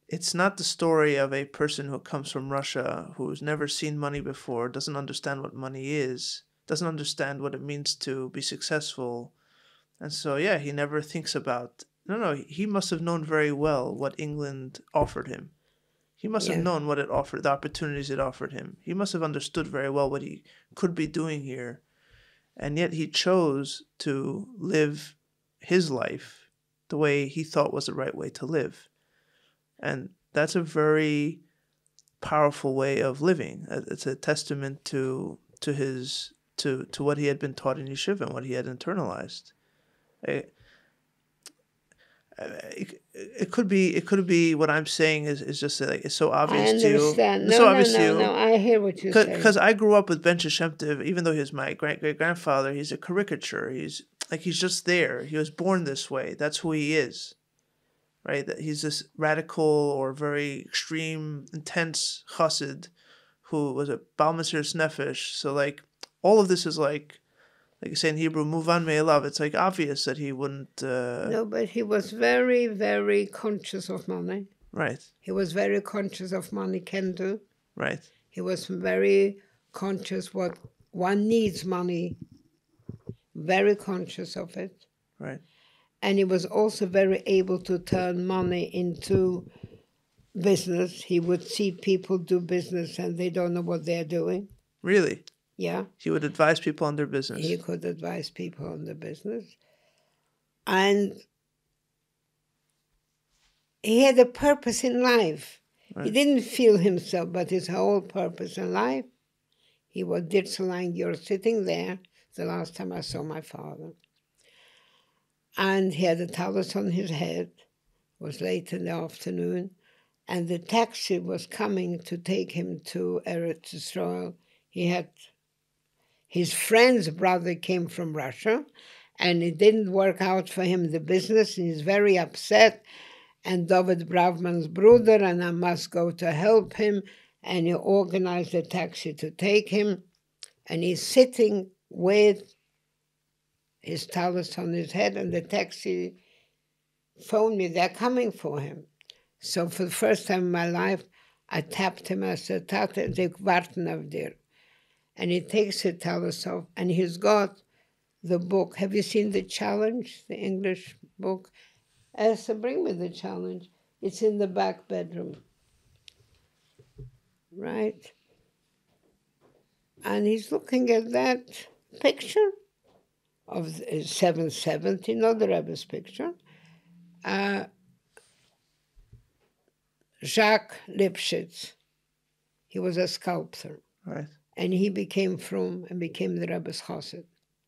it's not the story of a person who comes from Russia who's never seen money before, doesn't understand what money is, doesn't understand what it means to be successful. And so, yeah, he never thinks about. No, he must have known very well what England offered him. He must have known what it offered, the opportunities it offered him. He must have understood very well what he could be doing here. And yet he chose to live his life the way he thought was the right way to live. And that's a very powerful way of living. It's a testament to what he had been taught in yeshiva and what he had internalized. It could be what I'm saying is just like it's so obvious to you. I understand. No. I hear what you're saying. Because I grew up with Benzion Shemtov, even though he was my great grandfather. He's a caricature. He's just there. He was born this way. That's who he is, right? That he's this radical or very extreme, intense Chossid who was a Bal Mesiras Nefesh. So like all of this is like you say in Hebrew, muvan me'elav. It's like obvious that he wouldn't. No, but he was very, very conscious of money. Right. He was very conscious of money can do. Right. He was very conscious what one needs money. Very conscious of it. Right. And he was also very able to turn money into business. He would see people do business and they don't know what they're doing. Really? Yeah. He would advise people on their business. He could advise people on the business. And he had a purpose in life. Right. He didn't feel himself, but his whole purpose in life. He was Dirtzelang, you're sitting there, the last time I saw my father. And he had a talus on his head. It was late in the afternoon. And the taxi was coming to take him to Eretz Yisrael. He had... His friend's brother came from Russia, and it didn't work out for him, the business, and he's very upset. And David Bravman's brother, and I must go to help him, and he organized a taxi to take him, and he's sitting with his talus on his head, and the taxi phoned me, they're coming for him. So for the first time in my life, I tapped him, I said, Tate, they warten auf dir. And he takes it talus off, and he's got the book. Have you seen The Challenge, the English book? Esther, bring me The Challenge. It's in the back bedroom. Right? And he's looking at that picture of 770, not the Rebbe's picture. Jacques Lipschitz. He was a sculptor. Right. And he became frum and became the Rebbe's Chossid.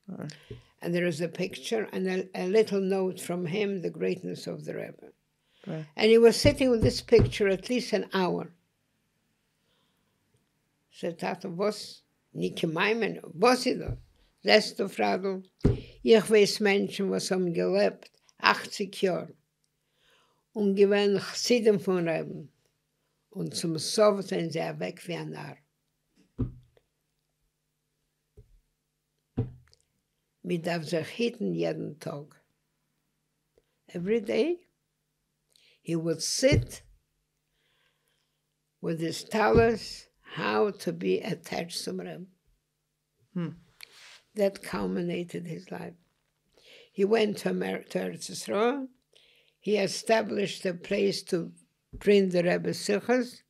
Right. And there is a picture and a little note from him, the greatness of the Rebbe. Right. And he was sitting with this picture at least an hour. Said, Tata, was nicht gemein, was ist das? Lässt du, Fradel? Ich weiß Menschen, was haben gelebt, 80 Jahre. Und gewähnt Chassidim von Rebbe. Und zum Sof sind sie weg wie ein Narr. Man darf sich hitten jeden Tag. Every day, he would sit with his talus, how to be attached to him. That culminated his life. He went to Eretz Yisrael. He established a place to print the Rebbe's Shlichus.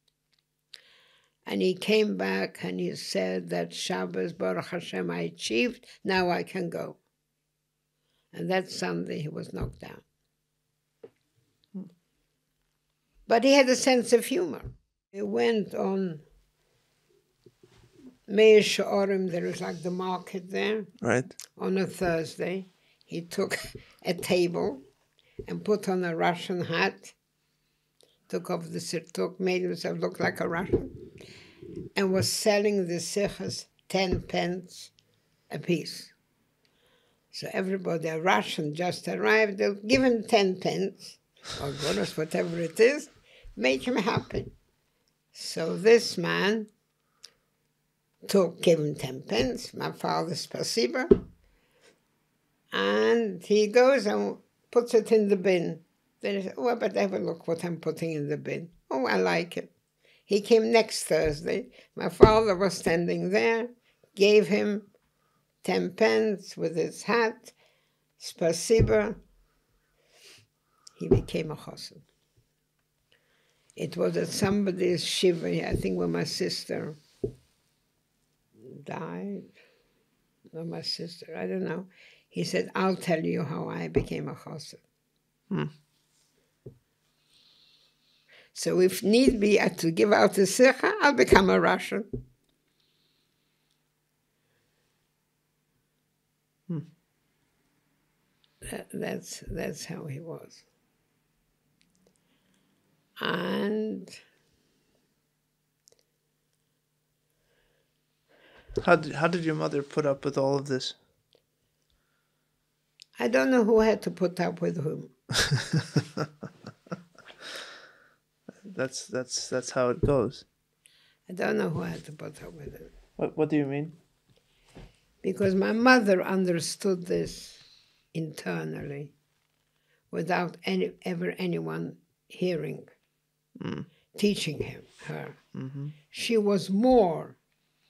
And he came back and he said that Shabbos, Baruch Hashem, I achieved, now I can go. And that Sunday he was knocked down. But he had a sense of humor. He went on Meir She'orim, there was like the market there. Right. On a Thursday, he took a table and put on a Russian hat, took off the sirtuk, made himself look like a Russian, and was selling the sichas 10 pence a piece. So everybody, a Russian just arrived, they'll give him 10 pence, or goodness, whatever it is, make him happy. So this man gave him 10 pence, my father's spasiba, and he goes and puts it in the bin. Then he said, oh, but have a look what I'm putting in the bin. Oh, I like it. He came next Thursday. My father was standing there, gave him 10 pence with his hat, spasiba. He became a chossid. It was at somebody's shiva, I think when my sister died. No, my sister, I don't know. He said, I'll tell you how I became a chossid. So if need be to give out a sikha, I'll become a Russian. That's how he was. And how did your mother put up with all of this? I don't know who had to put up with whom. That's how it goes. I don't know who had to put up with it. What do you mean? Because my mother understood this internally without ever anyone hearing, teaching her. Mm-hmm. She was more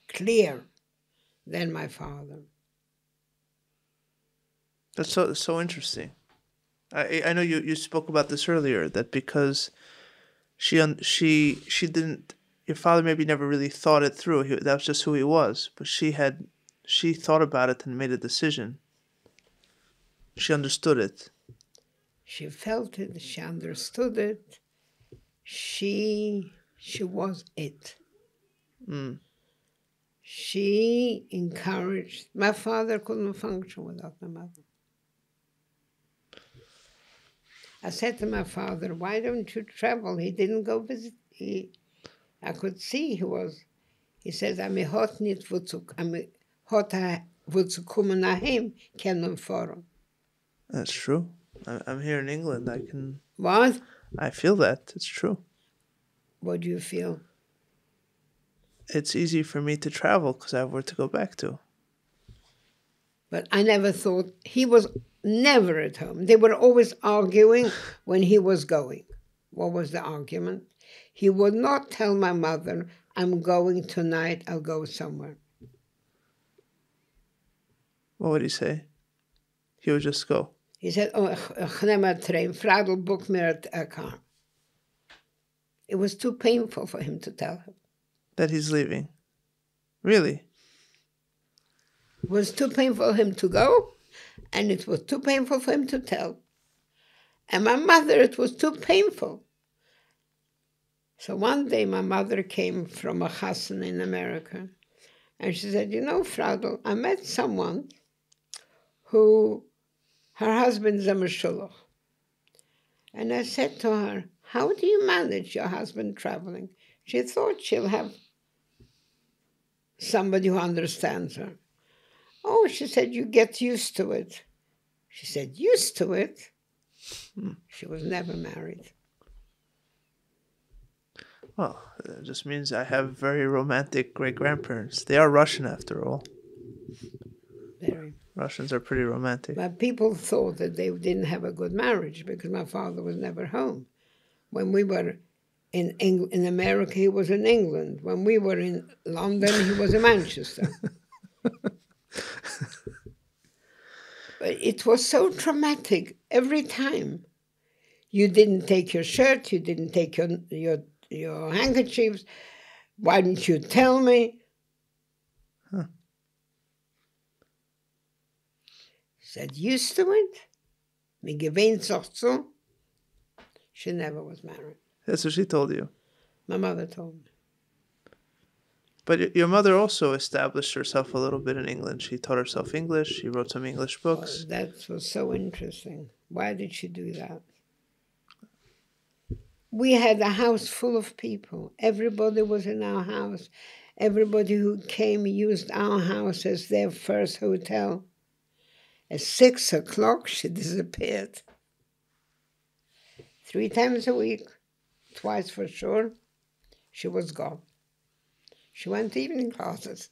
clear than my father. That's so interesting. I know you spoke about this earlier, that because she didn't, your father maybe never really thought it through. That was just who he was. But she thought about it and made a decision. She understood it. She felt it. She understood it. She was it. She encouraged. My father couldn't function without my mother. I said to my father, why don't you travel? He didn't go visit. I could see he said, I'm hot nicht wozu kommen nach ihm kennen fahren. That's true. I'm here in England. I can... What? I feel that. It's true. What do you feel? It's easy for me to travel because I have where to go back to. But I never thought, he was never at home. They were always arguing when he was going. What was the argument? He would not tell my mother, I'm going tonight, I'll go somewhere. What would he say? He would just go. He said, oh, ich nehme a train. Fradel booked me a car. It was too painful for him to tell her. That he's leaving? Really? It was too painful for him to go, and it was too painful for him to tell. And my mother, it was too painful. So one day my mother came from a chassan in America, and she said, you know, Fradel, I met someone who, her husband's a meshulach. And I said to her, how do you manage your husband traveling? She thought she'll have somebody who understands her. Oh, she said, you get used to it. She said, used to it? She was never married. Well, it just means I have very romantic great-grandparents. They are Russian, after all. Very. Russians are pretty romantic. But people thought that they didn't have a good marriage because my father was never home. When we were in America, he was in England. When we were in London, he was in Manchester. But it was so traumatic every time. You didn't take your shirt, you didn't take your handkerchiefs. Why didn't you tell me? Huh. Said, used to it. Me gewöhnt sich zu. She never was married. That's what she told you. My mother told me. But your mother also established herself a little bit in England. She taught herself English. She wrote some English books. Oh, that was so interesting. Why did she do that? We had a house full of people. Everybody was in our house. Everybody who came used our house as their first hotel. At 6 o'clock, she disappeared. 3 times a week, twice for sure, she was gone. She went to evening classes.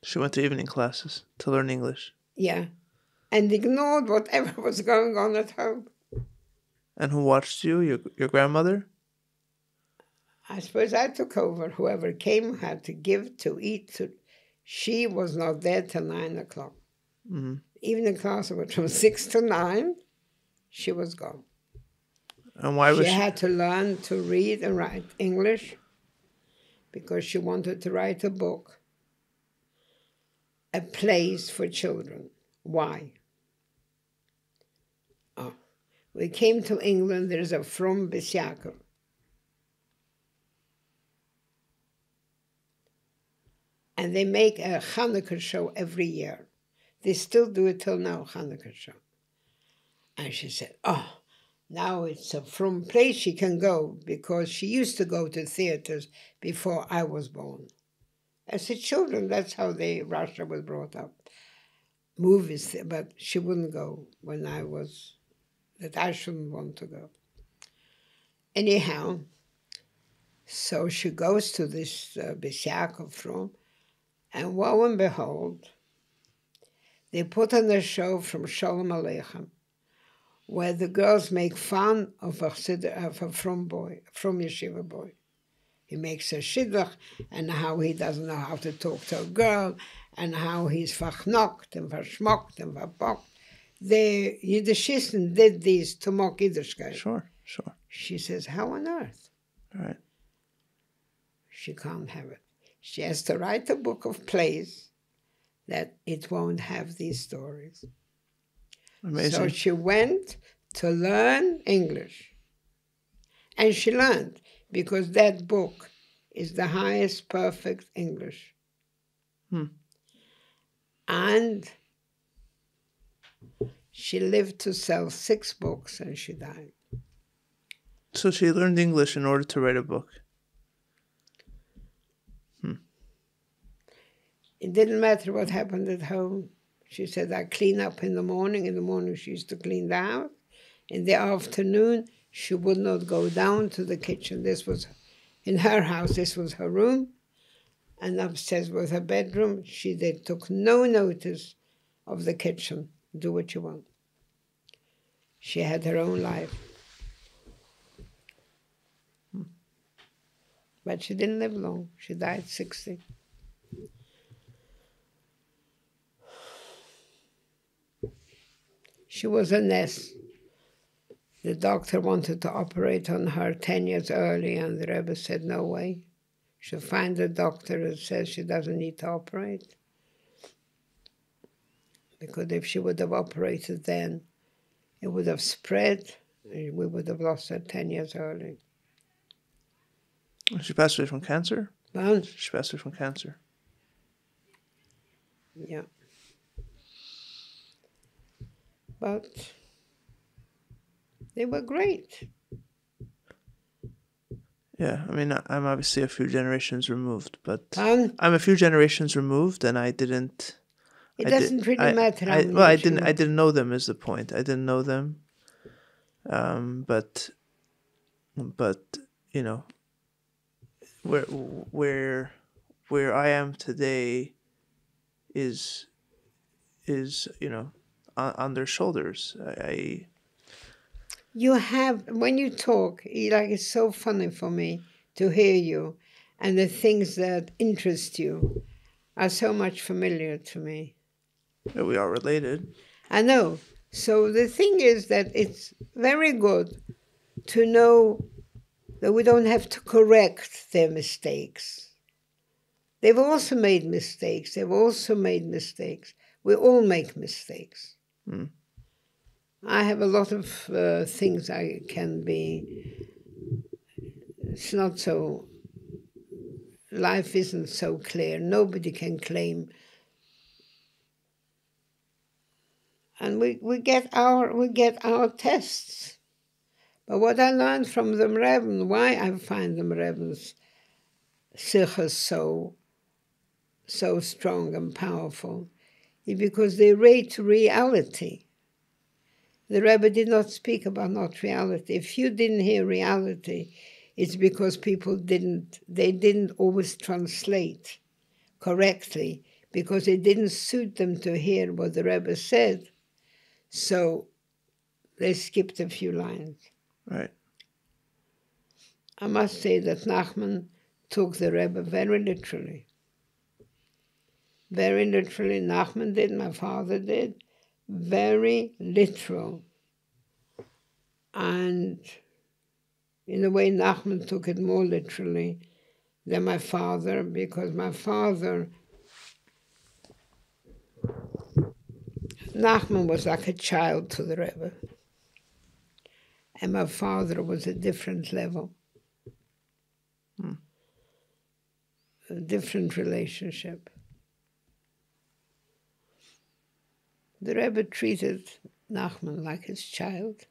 She went to evening classes to learn English. Yeah, and ignored whatever was going on at home. And who watched you? Your grandmother? I suppose I took over. Whoever came had to give, to eat. She was not there till 9 o'clock. Mm-hmm. Evening class was from 6 to 9. She was gone. And why was she had to learn to read and write English because she wanted to write a book, a place for children. Why? Oh, we came to England. There's a from Bishakov. And they make a Hanukkah show every year. They still do it till now, Hanukkah show. And she said, oh, now it's a from place she can go, because she used to go to theaters before I was born. As a children, that's how Russia was brought up. Movies, but she wouldn't go when that I shouldn't want to go. Anyhow, so she goes to this Bishakov from, and lo and behold, they put on a show from Shalom Aleichem, where the girls make fun of a from boy, from yeshiva boy. He makes a shidduch, and how he doesn't know how to talk to a girl, and how he's verknocht and verschmockt and verbocht. The Yiddishisten did these to mock Yiddishkeit. Sure. She says, how on earth? Right. She can't have it. She has to write a book of plays that it won't have these stories. Amazing. So she went to learn English. And she learned, because that book is the highest perfect English. And she lived to sell 6 books, and she died. So she learned English in order to write a book. It didn't matter what happened at home. She said, I clean up in the morning. In the morning, she used to clean the house. In the afternoon, she would not go down to the kitchen. This was, in her house, this was her room. And upstairs was her bedroom. They took no notice of the kitchen. Do what you want. She had her own life. But she didn't live long. She died 60. She was a mess. The doctor wanted to operate on her 10 years early, and the Rebbe said, no way. She'll find a doctor that says she doesn't need to operate. Because if she would have operated then, it would have spread, and we would have lost her 10 years early. She passed away from cancer? She passed away from cancer. Yeah. But they were great. Yeah, I mean, I'm obviously a few generations removed, but I'm a few generations removed, and I didn't. It doesn't really matter. I didn't know them. Is the point? I didn't know them. But you know, where I am today is on their shoulders. You have, when you talk, it's so funny for me to hear you, and the things that interest you are so much familiar to me. Yeah, we are related. I know. So the thing is that it's very good to know that we don't have to correct their mistakes. They've also made mistakes. We all make mistakes. I have a lot of things I can be. It's not so. Life isn't so clear. Nobody can claim. And we get our tests. But what I learned from the Rebbe, why I find the Rebbe's Shlichus so strong and powerful, is because they rate reality. The Rebbe did not speak about not reality. If you didn't hear reality, it's because people didn't always translate correctly, because it didn't suit them to hear what the Rebbe said. So they skipped a few lines. Right. I must say that Nachman took the Rebbe very literally. Very literally, Nachman did, my father did. Very literal. And in a way, Nachman took it more literally than my father, because my father, Nachman was like a child to the Rebbe. And my father was a different level. A different relationship. The Rebbe treated Nachman like his child.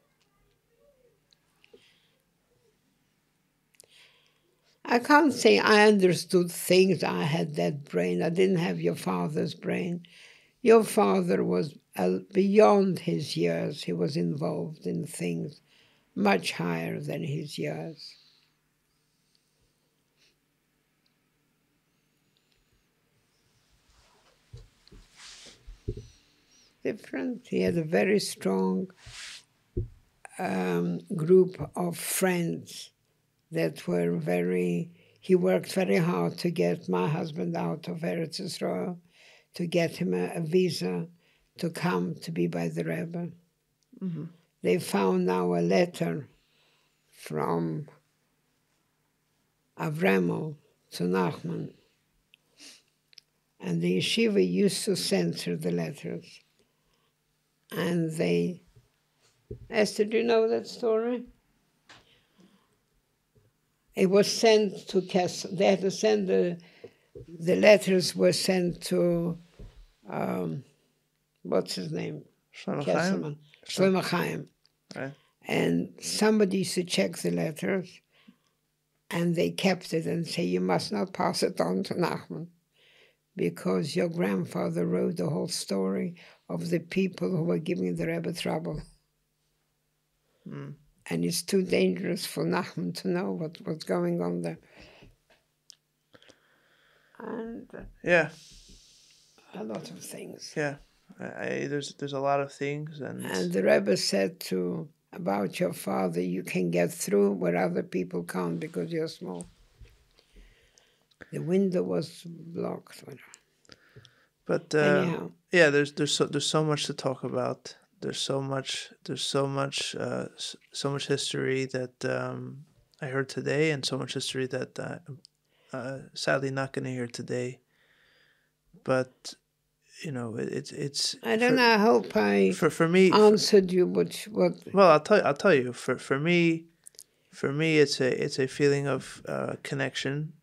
I can't say I understood things. I had that brain. I didn't have your father's brain. Your father was beyond his years. He was involved in things much higher than his years. Different. He had a very strong group of friends that were very, he worked very hard to get my husband out of Eretz Yisrael, to get him a visa to come to be by the Rebbe. Mm-hmm. They found now a letter from Avremel to Nachman, and the yeshiva used to censor the letters. And they, Esther, do you know that story? It was sent to Kessel. They had to send the letters were sent to, what's his name? Shlomo Chaim. Right. And somebody used to check the letters, and they kept it and say, you must not pass it on to Nachman, because your grandfather wrote the whole story of the people who were giving the Rebbe trouble. Mm. And it's too dangerous for Nachman to know what's going on there. And yeah, a lot of things. Yeah, there's a lot of things, and the Rebbe said about your father, you can get through where other people can't because you're small. The window was blocked. But anyhow, yeah, there's so much to talk about. There's so much history that I heard today, and so much history that sadly not going to hear today. But it's. I don't know. I hope I for me answered you. What? Well, I'll tell you. For me, it's a feeling of connection.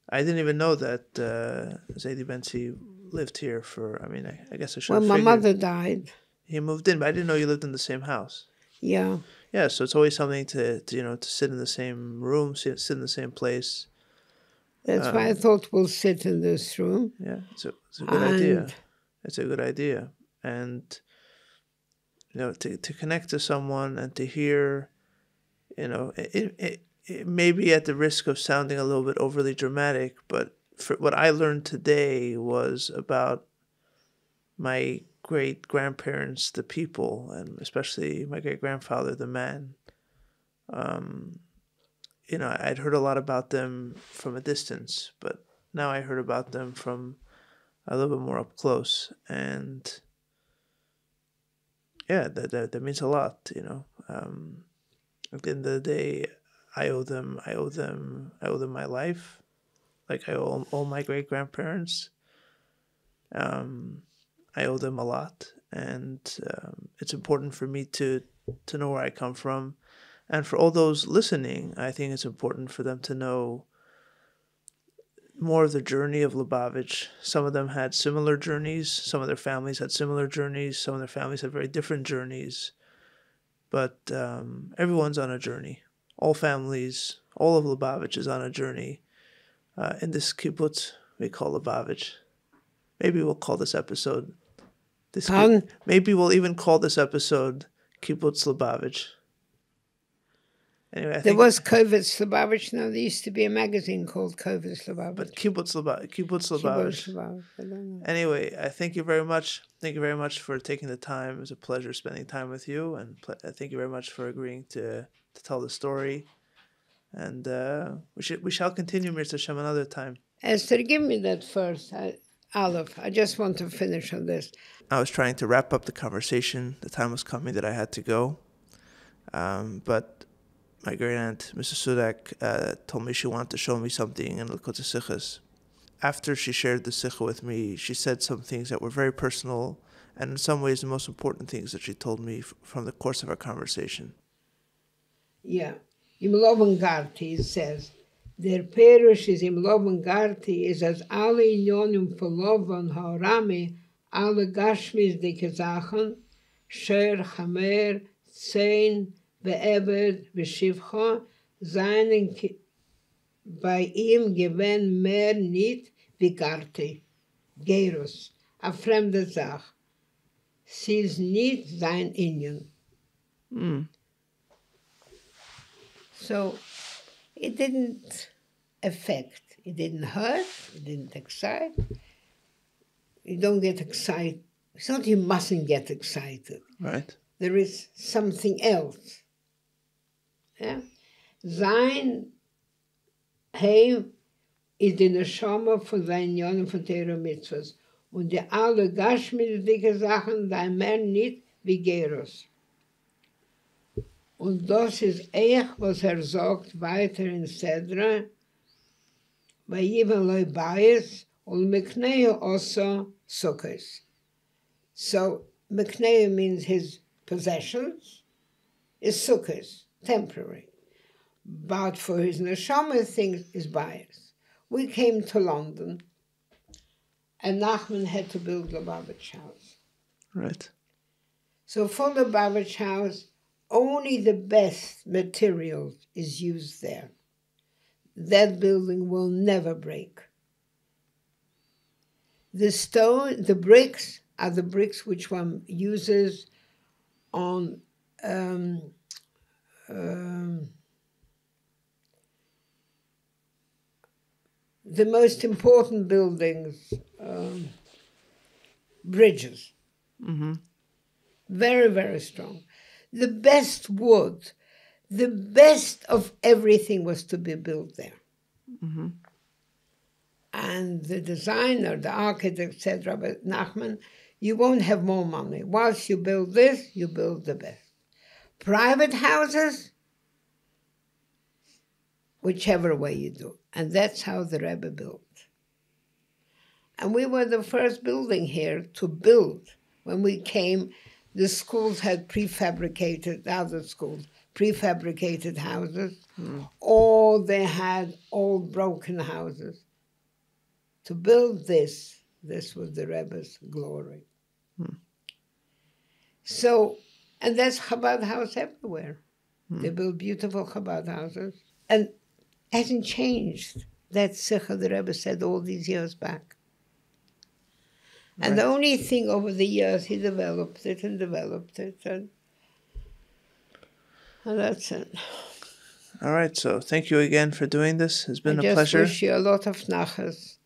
I didn't even know that Zadie Bentzi lived here for. I mean, I guess I should. Well, my mother died. He moved in, but I didn't know you lived in the same house. Yeah. Yeah, so it's always something to sit in the same room, sit in the same place. That's why I thought we'll sit in this room. Yeah, it's a good idea. It's a good idea, and to connect to someone and to hear, it may be at the risk of sounding a little bit overly dramatic, but for what I learned today was about my great-grandparents, the people, and especially my great-grandfather, the man. I'd heard a lot about them from a distance, but now I heard about them from a little bit more up close, and yeah, that means a lot. At the end of the day, I owe them my life, like I owe all my great-grandparents. I owe them a lot, and it's important for me to know where I come from. And for all those listening, I think it's important for them to know more of the journey of Lubavitch. Some of them had similar journeys. Some of their families had similar journeys. Some of their families had very different journeys. But everyone's on a journey. All families, all of Lubavitch is on a journey. In this kibbutz we call Lubavitch. Maybe we'll call this episode... Maybe we'll even call this episode Kibbutz Lubavitch. Anyway, I There think was Kovetz Lubavitch. Now, there used to be a magazine called Kovetz Lubavitch. but Kibbutz Lubavitch. Kibbutz Lubavitch. I don't know. Anyway, I thank you very much. Thank you very much for taking the time. It was a pleasure spending time with you, and thank you very much for agreeing to tell the story. And we shall continue, Mirza Hashem, another time. Esther, give me that first. Aleph, I just want to finish on this. I was trying to wrap up the conversation. The time was coming that I had to go. But my great aunt, Mrs. Sudak, told me she wanted to show me something in Likutei Sichos. After she shared the Sikha with me, she said some things that were very personal, and in some ways the most important things that she told me from the course of our conversation. Yeah. Im Loben Garti, it says, der Perush is im Loben Garti, is as alle Inyonim verloben Haorami, alle Gashmis dike Sachen, Sher, Chamer, Zein, Be'eved, Be'shivcha, seinen bei ihm gewinn mehr nicht wie Garti, Gerus, a fremde Sach. Sie ist nicht sein Inyon. So it didn't affect, it didn't hurt, it didn't excite. You don't get excited. It's not you mustn't get excited. Right. There is something else. Yeah? Sein Heim ist die Neshama von seinen Jönen von Teira Mitzvahs. Und die alle Gashmidige Sachen, da mehr nicht wie Geros. Und das ist was sagt weiter in Sedra, bei jedem Leu Bayes und Mekneo also Sukkos. So, Mekneo means his possessions, is Sukkos, temporary. But for his neshama things is Bayes. We came to London, and Nachman had to build Lubavitch house. Right. So for the Lubavitch house, only the best materials is used there. That building will never break. The bricks are the bricks which one uses on the most important buildings, bridges. Mm-hmm. Very, very strong. The best wood, the best of everything was to be built there. Mm-hmm. And the designer, the architect said, Rabbi Nachman, you won't have more money. Once you build this, you build the best. Private houses, whichever way you do. And that's how the Rebbe built. And we were the first building here to build. When we came, the schools had prefabricated, other schools, prefabricated houses, or they had old broken houses. To build this was the Rebbe's glory. So, and that's Chabad house everywhere. They build beautiful Chabad houses. And hasn't changed. That Sikha the Rebbe said all these years back. And Right. the only thing over the years, he developed it, and that's it. All right, so thank you again for doing this. It's been a pleasure. I just wish you a lot of nachas.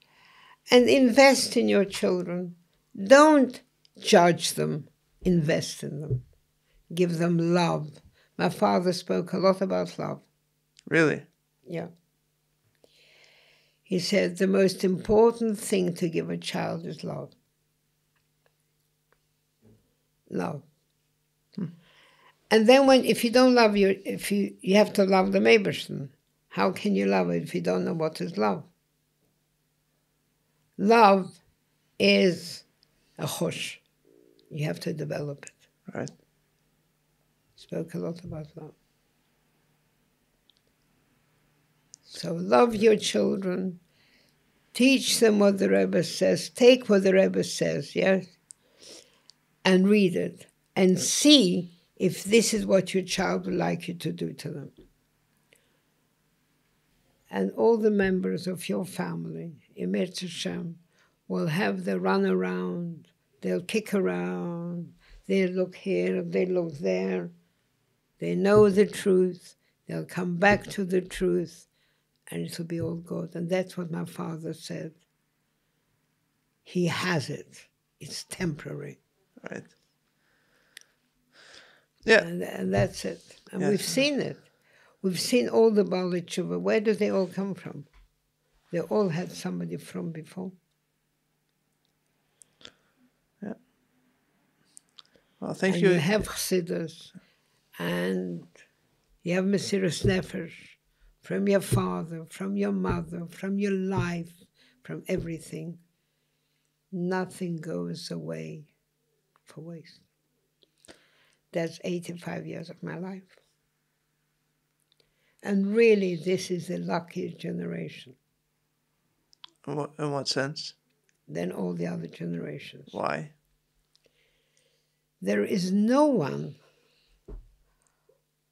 And invest in your children. Don't judge them. Invest in them. Give them love. My father spoke a lot about love. Really? Yeah. He said the most important thing to give a child is love. Love. And then if you don't love you have to love the Eibishter. How can you love it if you don't know what is love? Love is a chosh. You have to develop it. Right. Spoke a lot about love. So love your children. Teach them what the Rebbe says. Take what the Rebbe says, yes? And read it. And see if this is what your child would like you to do to them. And all the members of your family, Emet Hashem, will have the run around, they'll kick around, they look here, they look there. They know the truth, They'll come back to the truth, and it'll be all good. And that's what my father said. He has it. It's temporary. Right. Yeah. And that's it. And Yes. we've seen it. We've seen all the Baalei Tshuva. Where do they all come from? They all had somebody from before. Yeah. Well, thank And you. you have Chassidus, and you have Mesiras Nefesh from your father, from your mother, from your life, from everything. Nothing goes away for waste. That's 85 years of my life. And really, this is the luckiest generation In what sense? than all the other generations. Why? There is no one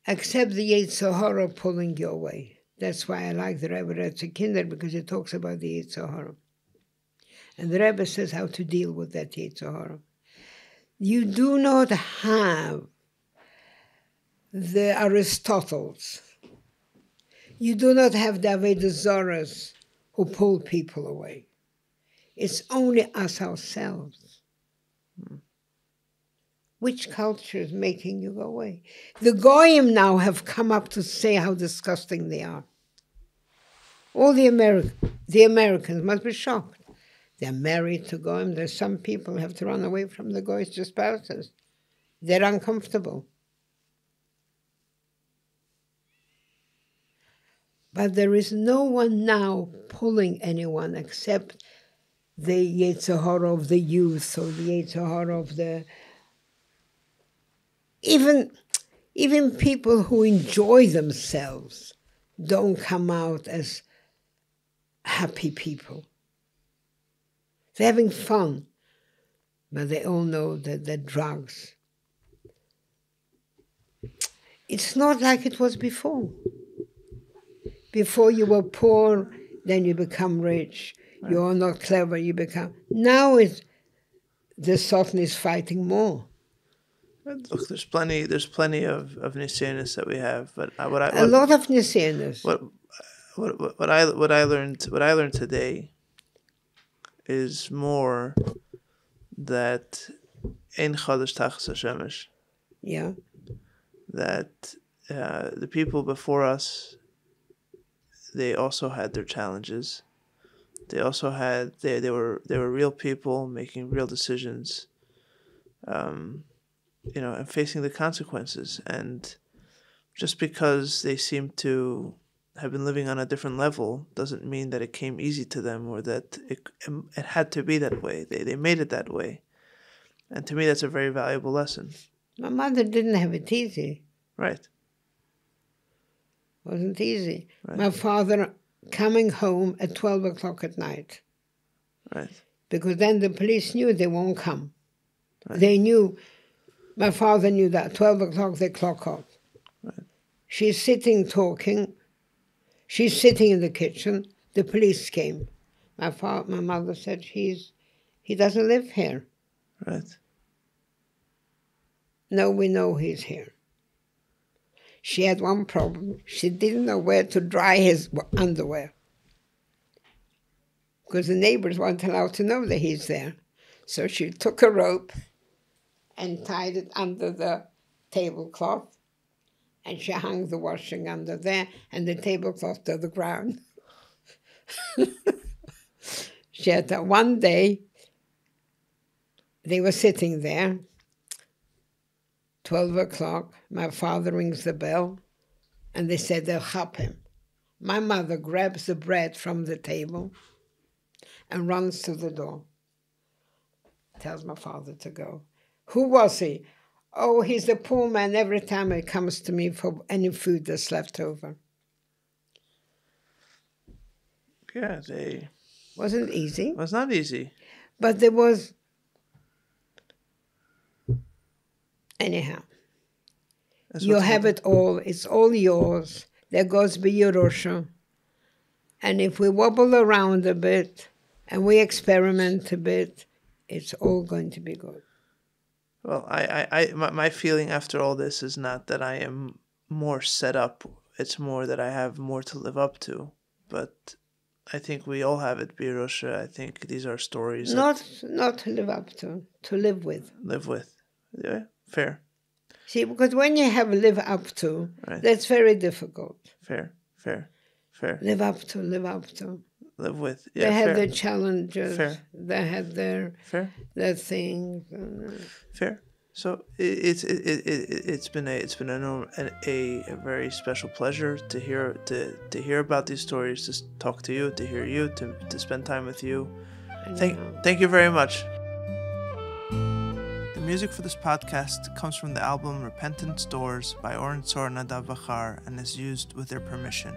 except the Yetzer Hara pulling you away. That's why I like the Rebbe Retze Kinder, because he talks about the Yetzer Hara. And the Rebbe says how to deal with that Yetzer Hara. You do not have the Aristotles. You do not have the Avodah Zorahs who pull people away. It's only us ourselves. Which culture is making you go away? The Goyim now have come up to say how disgusting they are. All the Americans must be shocked. They're married to Goyim. There's some people who have to run away from the Goyish spouses. They're uncomfortable. But there is no one now pulling anyone except the Yetzer Hara of the youth or the Yetzer Hara of the... Even people who enjoy themselves don't come out as happy people. They're having fun, but they all know that they're drugs. It's not like it was before. Before you were poor, then you become rich. Right. You're not clever, you become... Now the Sultan is fighting more. Look, there's plenty of Nisyanis that we have, but a lot of Nisyanis. What I learned today is more that ein chadash tachas hashemesh. Yeah. That the people before us, they also had their challenges. They also had they were real people making real decisions, and facing the consequences. And just because they seem to have been living on a different level doesn't mean that it came easy to them or that it had to be that way. They made it that way. And to me, that's a very valuable lesson. My mother didn't have it easy. Right. Wasn't easy. Right. My father coming home at 12 o'clock at night. Right. Because then the police knew they won't come. Right. They knew, my father knew that 12 o'clock they clock off. Right. She's sitting talking. She's sitting in the kitchen. The police came. My mother said, he doesn't live here. Right. No, we know he's here. She had one problem. She didn't know where to dry his underwear. Because the neighbors weren't allowed to know that he's there. So she took a rope and tied it under the tablecloth. And she hung the washing under there and the tablecloth to the ground. She had that one day, they were sitting there, 12 o'clock, my father rings the bell, and they said they'll chop him. My mother grabs the bread from the table and runs to the door. Tells my father to go. Who was he? Oh, he's the poor man. Every time he comes to me for any food that's left over. Yeah, wasn't easy. It was not easy. But there was... Anyhow. You have it all. It's all yours. There goes B'Yerusha. And if we wobble around a bit and we experiment a bit, it's all going to be good. Well, my feeling after all this is not that I am more set up it's more that I have more to live up to. But I think we all have it, Birosha. I think these are stories not to live up to live with. Live with. Yeah, fair. See, because when you have live up to, Right. that's very difficult. Fair. Live up to. Live with. Yeah, they had fair. their challenges. Fair. They had their things. Fair. So it's been a very special pleasure to hear about these stories, to talk to you, to hear you, to spend time with you. Thank you very much. The music for this podcast comes from the album Repentant Stores by Oren Sor Nadav Bachar and is used with their permission.